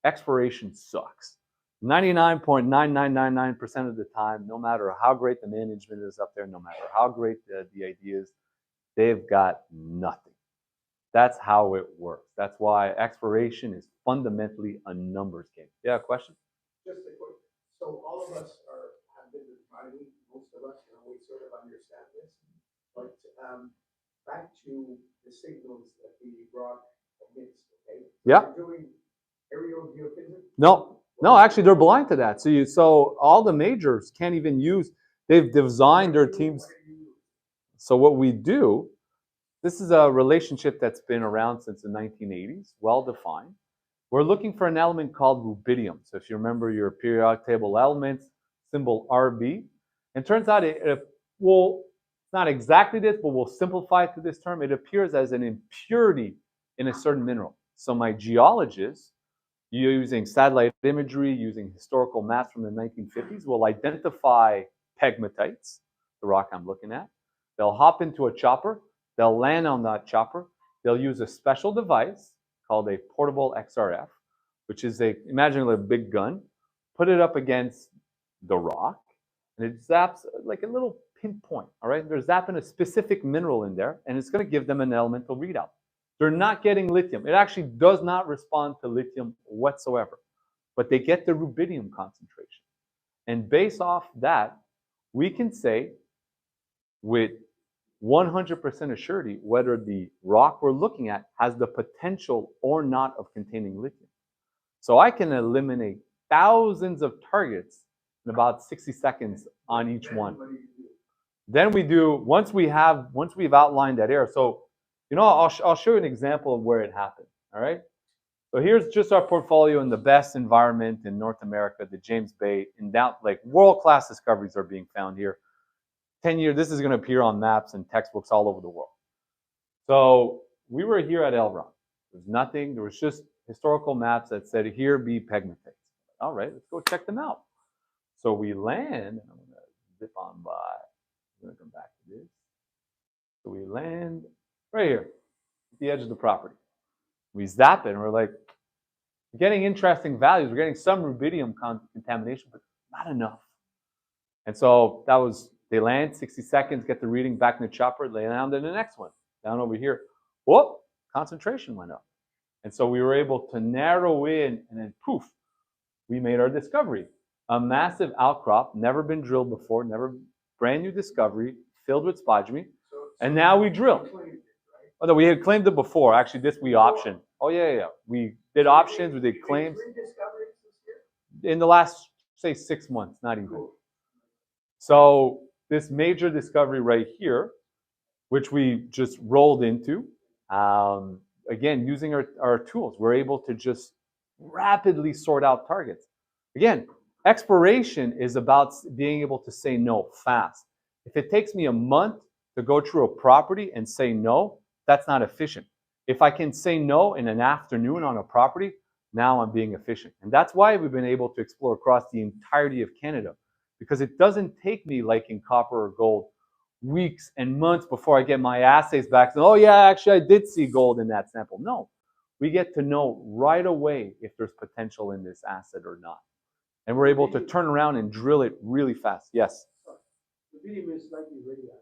exploration sucks. 99.9999% of the time, no matter how great the management is up there, no matter how great the idea is, they've got nothing. That's how it works. That's why exploration is fundamentally a numbers game. Yeah, question? Just a quick, so all of us have been mining, most of us, we sort of understand this. But back to the signals that the rock emits, okay? Yeah. You're doing aerial geophysics? No, actually they're blind to that. So all the majors can't even use, they've designed their teams. So what we do, this is a relationship that's been around since the 1980s, well defined. We're looking for an element called rubidium. So if you remember your periodic table elements, symbol RB, and turns out it will, it's not exactly this, but we'll simplify it to this term. It appears as an impurity in a certain mineral. So my geologists, using satellite imagery, using historical maps from the 1950s, will identify pegmatites, the rock I'm looking at. They'll hop into a chopper. They'll land on that chopper. They'll use a special device called a portable XRF, which is imagine a big gun, put it up against the rock, and it zaps like a little pinpoint, all right? They're zapping a specific mineral in there, and it's going to give them an elemental readout. They're not getting lithium. It actually does not respond to lithium whatsoever, but they get the rubidium concentration. And based off that, we can say with 100% assurity whether the rock we're looking at has the potential or not of containing lithium. So I can eliminate thousands of targets in about 60 seconds on each one. Then we do, once we've outlined that area, so, you know, I'll show you an example of where it happened, all right? So here's just our portfolio in the best environment in North America, the James Bay, and down, like world-class discoveries are being found here. 10 years, this is going to appear on maps and textbooks all over the world. So we were here at Elron. There was nothing. There was just historical maps that said, here be pegmatites. All right, let's go check them out. So we land, and I'm going to zip on by. I'm going to come back to this. So we land right here, at the edge of the property. We zap it, and we're like, we're getting interesting values. We're getting some rubidium contamination, but not enough. And so that was, they land, 60 seconds, get the reading back in the chopper, they land in the next one, down over here. Whoop, concentration went up. And so we were able to narrow in, and then poof, we made our discovery. A massive outcrop, never been drilled before, brand new discovery, filled with spodumene. And now we drill. Oh, no, we had claimed it before. Actually, this we optioned. Oh, yeah. We did options, we did claims. In the last, say, 6 months, not even. So this major discovery right here, which we just rolled into, again, using our tools, we're able to just rapidly sort out targets. Again, exploration is about being able to say no fast. If it takes me a month to go through a property and say no, that's not efficient. If I can say no in an afternoon on a property, now I'm being efficient. And that's why we've been able to explore across the entirety of Canada, because it doesn't take me, like in copper or gold, weeks and months before I get my assays back. So, oh yeah, actually I did see gold in that sample. No, we get to know right away if there's potential in this asset or not. And we're able to turn around and drill it really fast. Yes? The medium is slightly radioactive.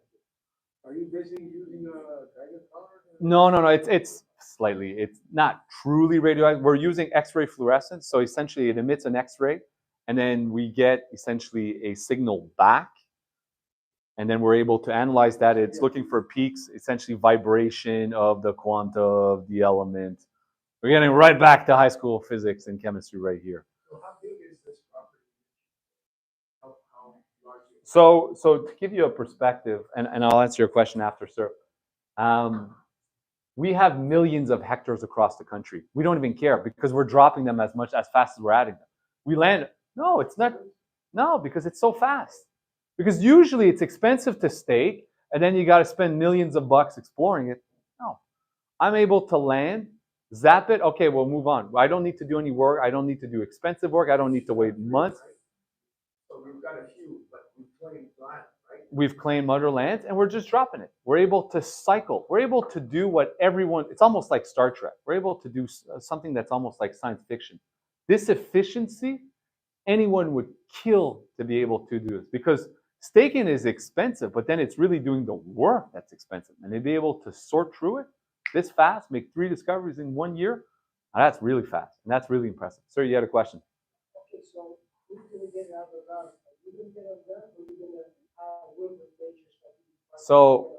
Are you basically using a dragon power? No. It's slightly. It's not truly radioactive. We're using X-ray fluorescence. So essentially it emits an X-ray and then we get essentially a signal back. And then we're able to analyze that. It's looking for peaks, essentially vibration of the quanta of the element. We're getting right back to high school physics and chemistry right here. So how big is this property? How large is it? So to give you a perspective, and I'll answer your question after, sir. We have millions of hectares across the country. We don't even care because we're dropping them as fast as we're adding them. We land, no, it's not, no, because it's so fast. Because usually it's expensive to stake, and then you got to spend millions of bucks exploring it. No, I'm able to land, zap it. Okay, we'll move on. I don't need to do any work. I don't need to do expensive work. I don't need to wait months. So we've got a few, but we've claimed land, right? We've claimed other lands, and we're just dropping it. We're able to cycle. We're able to do what everyone, it's almost like Star Trek. We're able to do something that's almost like science fiction. This efficiency, anyone would kill to be able to do this, because staking is expensive, but then it's really doing the work that's expensive. And to be able to sort through it this fast, make 3 discoveries in 1 year, that's really fast. And that's really impressive. Sir, you had a question? Okay, so who's going to get it out of the ground? Are you going to get it out of the ground, or are you going to work with nature? So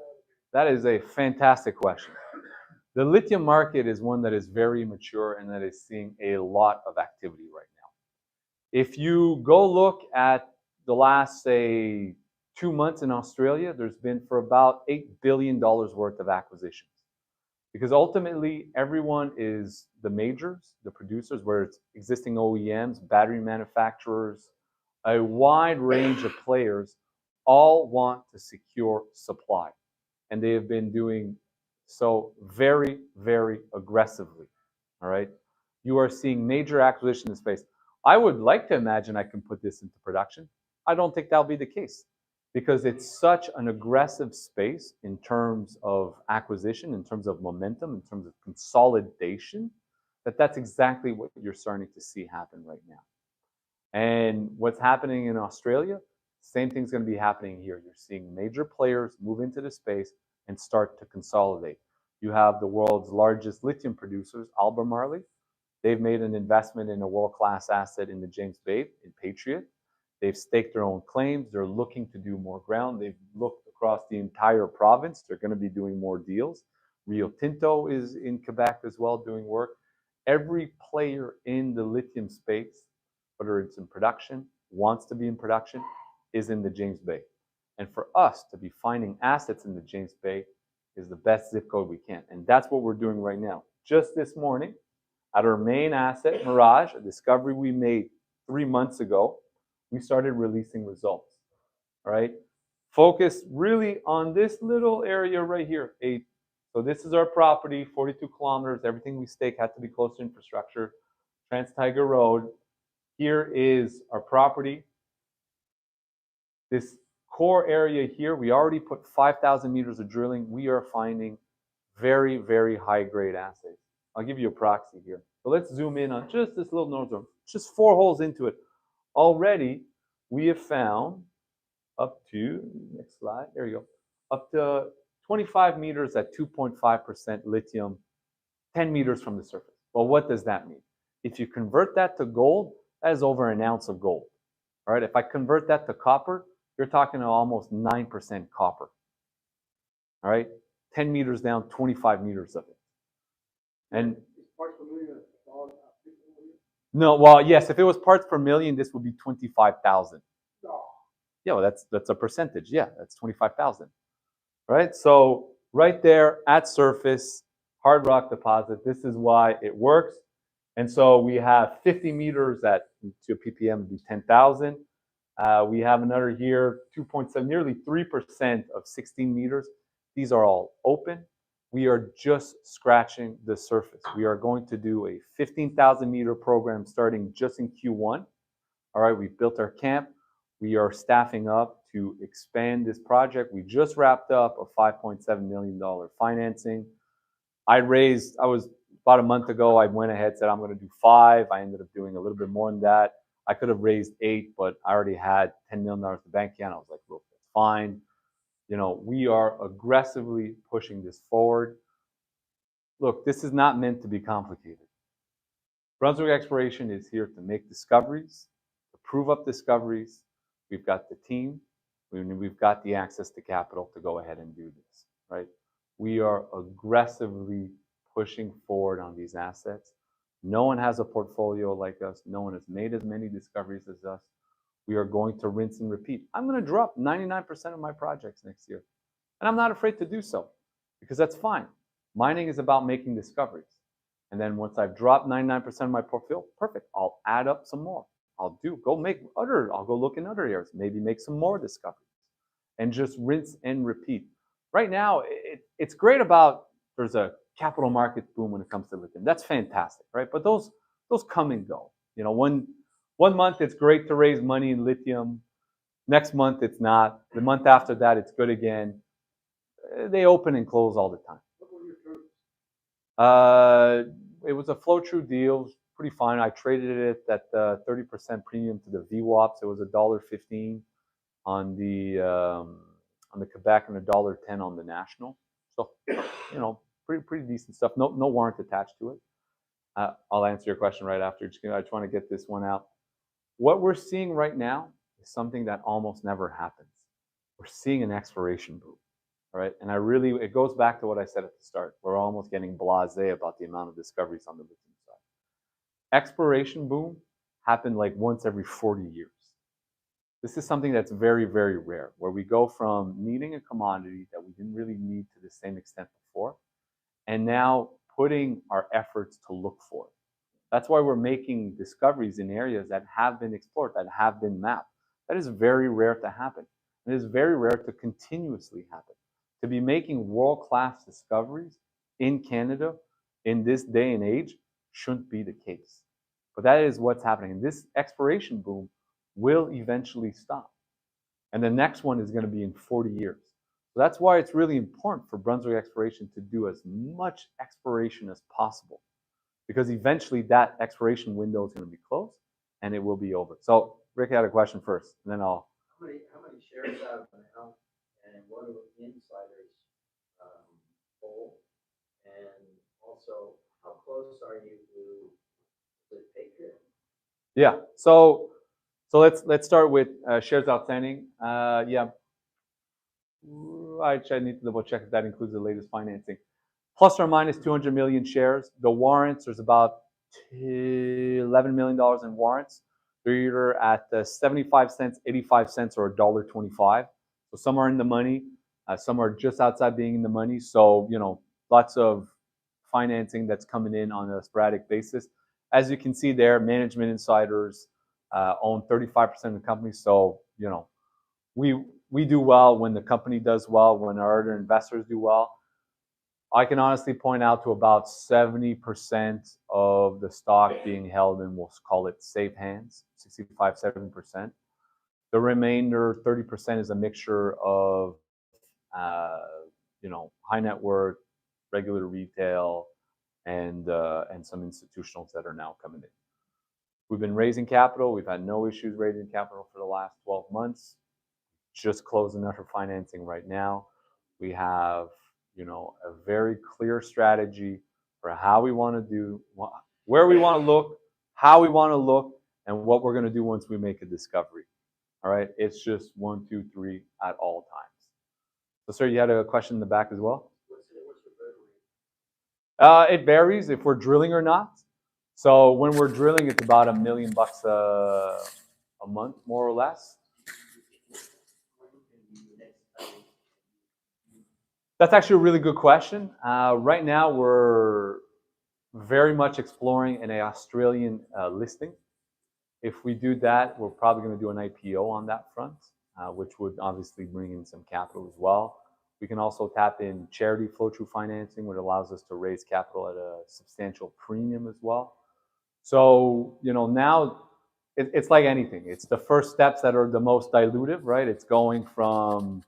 that is a fantastic question. The lithium market is one that is very mature and that is seeing a lot of activity right now. If you go look at the last, say, 2 months in Australia, there's been for about $8 billion worth of acquisitions. Because ultimately, everyone is the majors, the producers, where it's existing OEMs, battery manufacturers, a wide range of players, all want to secure supply. And they have been doing so very, very aggressively, all right? You are seeing major acquisition in space. I would like to imagine I can put this into production. I don't think that'll be the case because it's such an aggressive space in terms of acquisition, in terms of momentum, in terms of consolidation, that's exactly what you're starting to see happen right now. And what's happening in Australia, same thing's going to be happening here. You're seeing major players move into the space and start to consolidate. You have the world's largest lithium producers, Albemarle. They've made an investment in a world-class asset in the James Bay, in Patriot. They've staked their own claims. They're looking to do more ground. They've looked across the entire province. They're going to be doing more deals. Rio Tinto is in Quebec as well doing work. Every player in the lithium space, whether it's in production, wants to be in production, is in the James Bay. And for us to be finding assets in the James Bay is the best zip code we can. And that's what we're doing right now. Just this morning, at our main asset, Mirage, a discovery we made 3 months ago, we started releasing results, all right? Focus really on this little area right here. So this is our property, 42 kilometers. Everything we stake had to be close to infrastructure. Trans-Tiger Road. Here is our property. This core area here, we already put 5,000 meters of drilling. We are finding very, very high-grade assays. I'll give you a proxy here. So let's zoom in on just this little node zone. Just 4 holes into it. Already, we have found up to, next slide, there you go, up to 25 meters at 2.5% lithium, 10 meters from the surface. Well, what does that mean? If you convert that to gold, that is over an ounce of gold. All right, if I convert that to copper, you're talking almost 9% copper. All right, 10 meters down, 25 meters of it. And no, well, yes, if it was parts per million, this would be 25,000. Yeah, well, that's a percentage. Yeah, that's 25,000. Right? So right there at surface, hard rock deposit, this is why it works. And so we have 50 meters at, to a ppm would be 10,000. We have another here, 2.7, nearly 3% of 16 meters. These are all open. We are just scratching the surface. We are going to do a 15,000 meter program starting just in Q1. All right, we built our camp. We are staffing up to expand this project. We just wrapped up a $5.7 million financing. I was about a month ago, I went ahead, said I'm going to do 5. I ended up doing a little bit more than that. I could have raised 8, but I already had $10 million in the bank account. I was like, look, that's fine. You know, we are aggressively pushing this forward. Look, this is not meant to be complicated. Brunswick Exploration is here to make discoveries, to prove up discoveries. We've got the team. We've got the access to capital to go ahead and do this, right? We are aggressively pushing forward on these assets. No one has a portfolio like us. No one has made as many discoveries as us. We are going to rinse and repeat. I'm going to drop 99% of my projects next year. And I'm not afraid to do so because that's fine. Mining is about making discoveries. And then once I've dropped 99% of my portfolio, perfect. I'll add up some more. I'll go look in other areas, maybe make some more discoveries and just rinse and repeat. Right now, it's great about there's a capital markets boom when it comes to lithium. That's fantastic, right? But those come and go. You know, one month it's great to raise money in lithium. Next month it's not. The month after that it's good again. They open and close all the time. It was a flow-through deal, pretty fine. I traded it at 30% premium to the VWAPs. It was $1.15 on the Quebec and $1.10 on the national. So, you know, pretty decent stuff. No warrant attached to it. I'll answer your question right after. I just want to get this one out. What we're seeing right now is something that almost never happens. We're seeing an exploration boom. All right, and it goes back to what I said at the start. We're almost getting blasé about the amount of discoveries on the lithium side. Exploration boom happened like once every 40 years. This is something that's very, very rare, where we go from needing a commodity that we didn't really need to the same extent before, and now putting our efforts to look for it. That's why we're making discoveries in areas that have been explored, that have been mapped. That is very rare to happen. It is very rare to continuously happen. To be making world-class discoveries in Canada in this day and age shouldn't be the case. But that is what's happening. And this exploration boom will eventually stop. And the next one is going to be in 40 years. So that's why it's really important for Brunswick Exploration to do as much exploration as possible. Because eventually that exploration window is going to be closed and it will be over. So Rick had a question first, and then I'll... How many shares out now, and what do insiders hold? And also, how close are you to the Patreon? Yeah, so let's start with shares outstanding. Yeah, I need to double check if that includes the latest financing. Plus or minus 200 million shares. The warrants, there's about $11 million in warrants. They're either at 75 cents, 85 cents, or $1.25. So some are in the money, some are just outside being in the money. So, you know, lots of financing that's coming in on a sporadic basis. As you can see there, management insiders own 35% of the company. So, you know, we do well when the company does well, when our other investors do well. I can honestly point out to about 70% of the stock being held in, we'll call it safe hands, 65, 70%. The remainder, 30%, is a mixture of, you know, high net worth, regular retail, and some institutionals that are now coming in. We've been raising capital. We've had no issues raising capital for the last 12 months. Just closing another financing right now. We have, you know, a very clear strategy for how we want to do, where we want to look, how we want to look, and what we're going to do once we make a discovery. All right, it's just 1, 2, 3 at all times. So, sir, you had a question in the back as well? It varies if we're drilling or not. So when we're drilling, it's about $1 million a month, more or less. That's actually a really good question. Right now, we're very much exploring an Australian listing. If we do that, we're probably going to do an IPO on that front, which would obviously bring in some capital as well. We can also tap in charity flow-through financing, which allows us to raise capital at a substantial premium as well. So, you know, now it's like anything. It's the first steps that are the most dilutive, right? It's going from,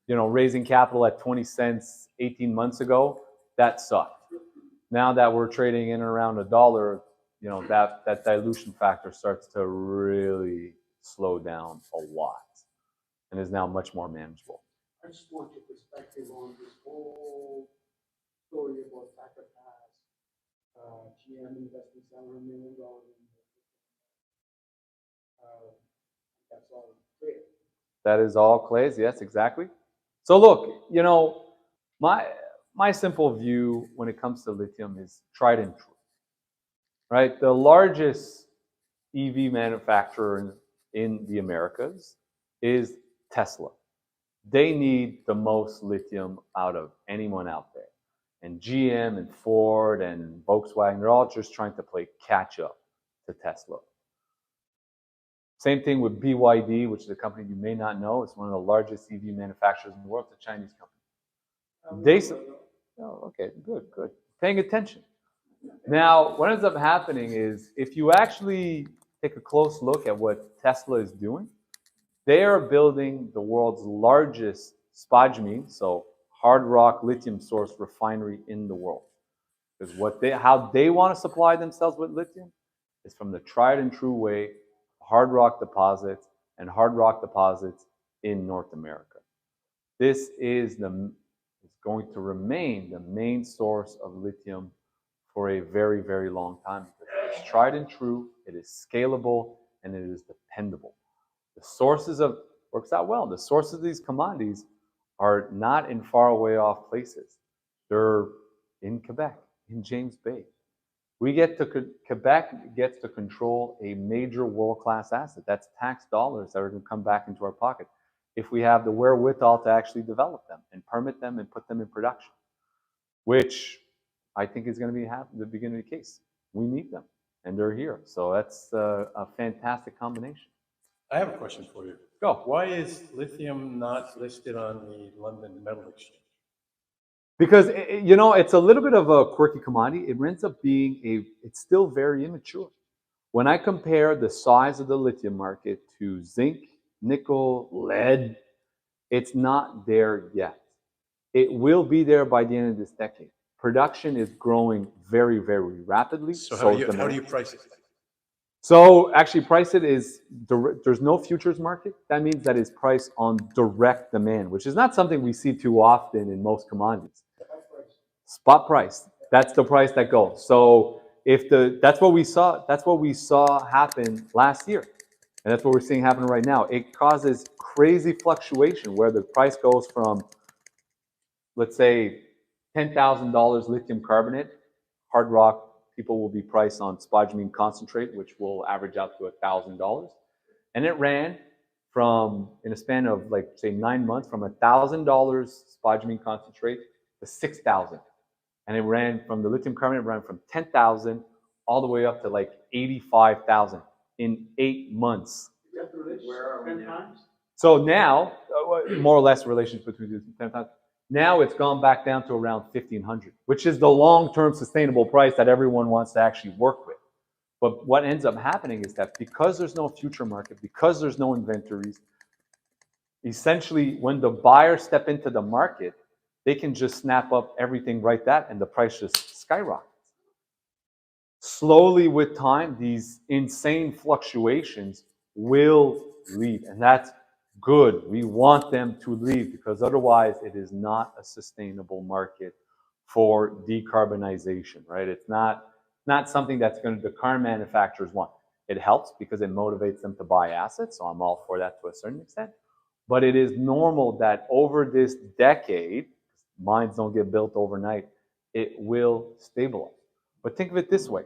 you know, raising capital at 20 cents 18 months ago. That sucked. Now that we're trading in and around $1, you know, that dilution factor starts to really slow down a lot and is now much more manageable. I just want your perspective on this whole story about Thacker Pass, GM investing $700 million. That's all clear. That is all clays, yes, exactly. So look, you know, my simple view when it comes to lithium is tried and true, right? The largest EV manufacturer in the Americas is Tesla. They need the most lithium out of anyone out there. And GM and Ford and Volkswagen, they're all just trying to play catch up to Tesla. Same thing with BYD, which is a company you may not know. It's one of the largest EV manufacturers in the world. It's a Chinese company. Oh, okay, good, good. Paying attention. Now, what ends up happening is if you actually take a close look at what Tesla is doing, they are building the world's largest spodumene, so hard rock lithium source refinery in the world. Because how they want to supply themselves with lithium is from the tried and true way, hard rock deposits and hard rock deposits in North America. This is going to remain the main source of lithium for a very, very long time. Because it's tried and true, it is scalable, and it is dependable. The sources works out well. The sources of these commodities are not in far away off places. They're in Quebec, in James Bay. Quebec gets to control a major world-class asset. That's tax dollars that are going to come back into our pocket if we have the wherewithal to actually develop them and permit them and put them in production, which I think is going to be the beginning of the case. We need them, and they're here. So that's a fantastic combination. I have a question for you. Go. Why is lithium not listed on the London Metal Exchange? Because, you know, it's a little bit of a quirky commodity. It ends up being it's still very immature. When I compare the size of the lithium market to zinc, nickel, lead, it's not there yet. It will be there by the end of this decade. Production is growing very, very rapidly. So how do you price it? So actually price it is, there's no futures market. That means that it's priced on direct demand, which is not something we see too often in most commodities. Spot price. That's the price that goes. So that's what we saw happen last year. And that's what we're seeing happen right now. It causes crazy fluctuation where the price goes from, let's say, $10,000 lithium carbonate, hard rock, people will be priced on spodumene concentrate, which will average out to $1,000. And it ran from, in a span of like, say, 9 months, from $1,000 spodumene concentrate to $6,000. And it ran from the lithium carbonate, ran from 10,000 all the way up to like 85,000 in 8 months. Where are we now? So now, more or less relations between the 10 times. Now it's gone back down to around 1,500, which is the long-term sustainable price that everyone wants to actually work with. But what ends up happening is that because there's no future market, because there's no inventories, essentially when the buyers step into the market, they can just snap up everything right that and the price just skyrockets. Slowly with time, these insane fluctuations will leave, and that's good. We want them to leave because otherwise it is not a sustainable market for decarbonization, right? It's not something that's going to, the car manufacturers want. It helps because it motivates them to buy assets, so I'm all for that to a certain extent. But it is normal that over this decade, mines don't get built overnight, it will stabilize. But think of it this way.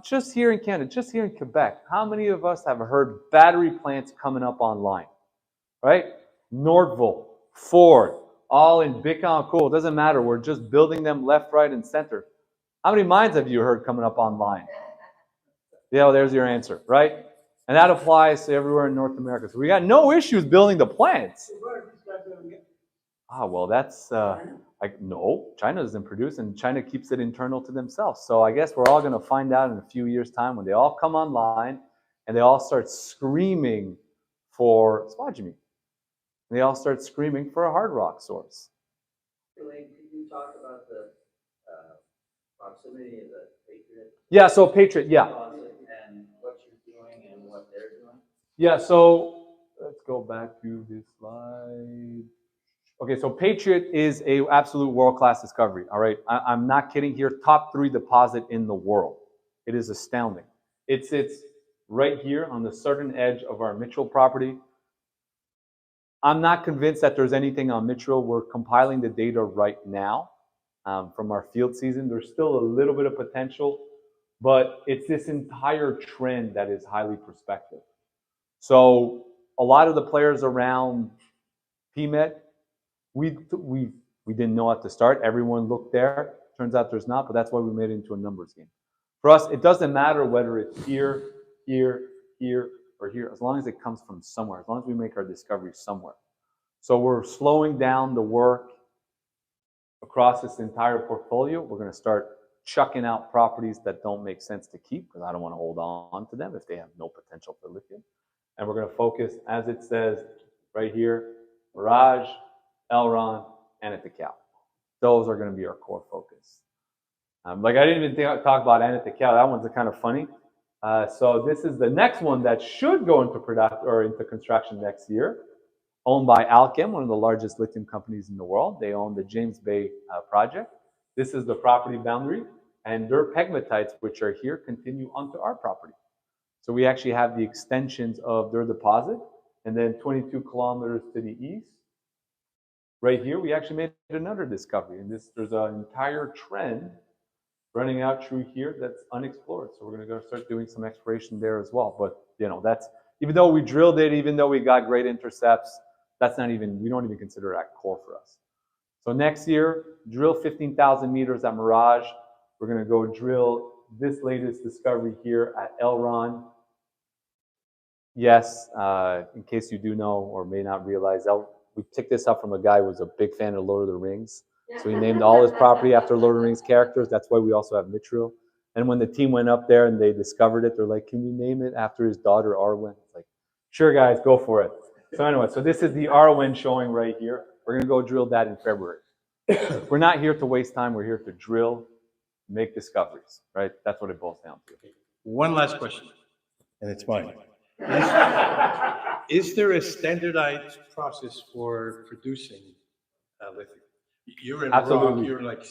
Just here in Canada, just here in Quebec, how many of us have heard battery plants coming up online, right? Northvolt, Ford, all in Bécancour, it doesn't matter. We're just building them left, right, and center. How many mines have you heard coming up online? Yeah, well, there's your answer, right? And that applies to everywhere in North America. So we got no issues building the plants. Ah, well, that's no, China doesn't produce, and China keeps it internal to themselves. So I guess we're all going to find out in a few years' time when they all come online and they all start screaming for spodumene. They all start screaming for a hard rock source. Elaine, could you talk about the proximity of the Patriot? Yeah, so Patriot, yeah. And what you're doing and what they're doing? Yeah, so let's go back to this slide. Okay, so Patriot is a absolute world-class discovery, all right? I'm not kidding here. Top 3 deposit in the world. It is astounding. It sits right here on the southern edge of our Mitchell property. I'm not convinced that there's anything on Mitchell. We're compiling the data right now from our field season. There's still a little bit of potential, but it's this entire trend that is highly prospective. So a lot of the players around PMET, we didn't know at the start. Everyone looked there. Turns out there's not, but that's why we made it into a numbers game. For us, it doesn't matter whether it's here, here, here, or here, as long as it comes from somewhere, as long as we make our discovery somewhere. So we're slowing down the work across this entire portfolio. We're going to start chucking out properties that don't make sense to keep because I don't want to hold on to them if they have no potential for lithium. And we're going to focus, as it says right here, Mirage, Elron, and Anatical. Those are going to be our core focus. Like I didn't even talk about Anatical. That one's kind of funny. So this is the next one that should go into production or into construction next year, owned by Alchem, one of the largest lithium companies in the world. They own the James Bay project. This is the property boundary, and their pegmatites, which are here, continue onto our property. So we actually have the extensions of their deposit, and then 22 kilometers to the east, right here, we actually made another discovery. And there's an entire trend running out through here that's unexplored. So we're going to go start doing some exploration there as well. But you know, that's, even though we drilled it, even though we got great intercepts, that's not even, we don't even consider that core for us. So next year, drill 15,000 meters at Mirage. We're going to go drill this latest discovery here at Elron. Yes, in case you do know or may not realize, we picked this up from a guy who was a big fan of Lord of the Rings. So he named all his property after Lord of the Rings characters. That's why we also have Mitchell. And when the team went up there and they discovered it, they're like, can you name it after his daughter, Arwen? It's like, sure, guys, go for it. So anyway, so this is the Arwen showing right here. We're going to go drill that in February. We're not here to waste time. We're here to drill, make discoveries, right? That's what it boils down to. One last question, and it's mine. Is there a standardized process for producing lithium? You're in Absolutely. rock, you're like,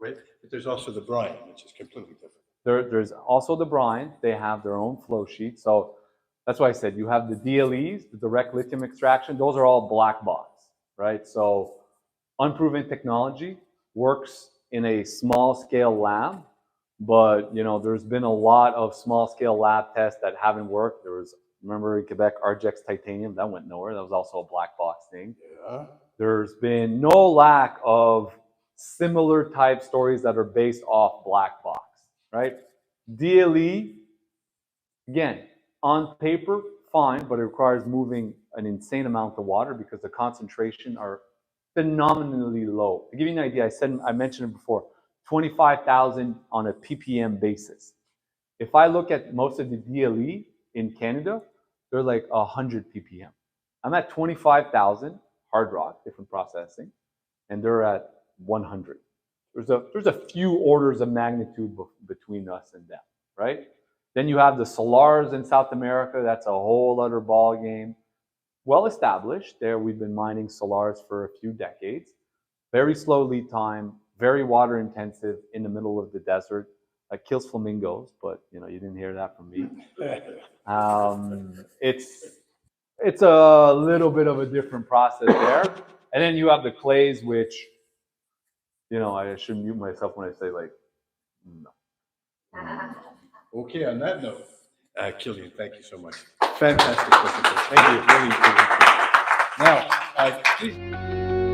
right? But there's also the brine, which is completely different. There's also the brine. They have their own flow sheet. So that's why I said you have the DLEs, the direct lithium extraction. Those are all black box, right? So unproven technology works in a small scale lab, but you know, there's been a lot of small scale lab tests that haven't worked. There was, remember in Quebec, Argex titanium, that went nowhere. That was also a black box thing. Yeah. There's been no lack of similar type stories that are based off black box, right? DLE, again, on paper, fine, but it requires moving an insane amount of water because the concentration are phenomenally low. To give you an idea, I mentioned it before, 25,000 on a ppm basis. If I look at most of the DLE in Canada, they're like 100 ppm. I'm at 25,000 hard rock, different processing, and they're at 100. There's a few orders of magnitude between us and them, right? Then you have the salars in South America. That's a whole other ball game. Well established. There we've been mining salars for a few decades. very slow lead time, very water intensive in the middle of the desert. That kills flamingos, but you didn't hear that from me. It's a little bit of a different process there. And then you have the clays, which, I should mute myself when I say like, no. Okay, on that note, Killian, thank you so much. Fantastic presentation. Thank you. Really, really. Now, please.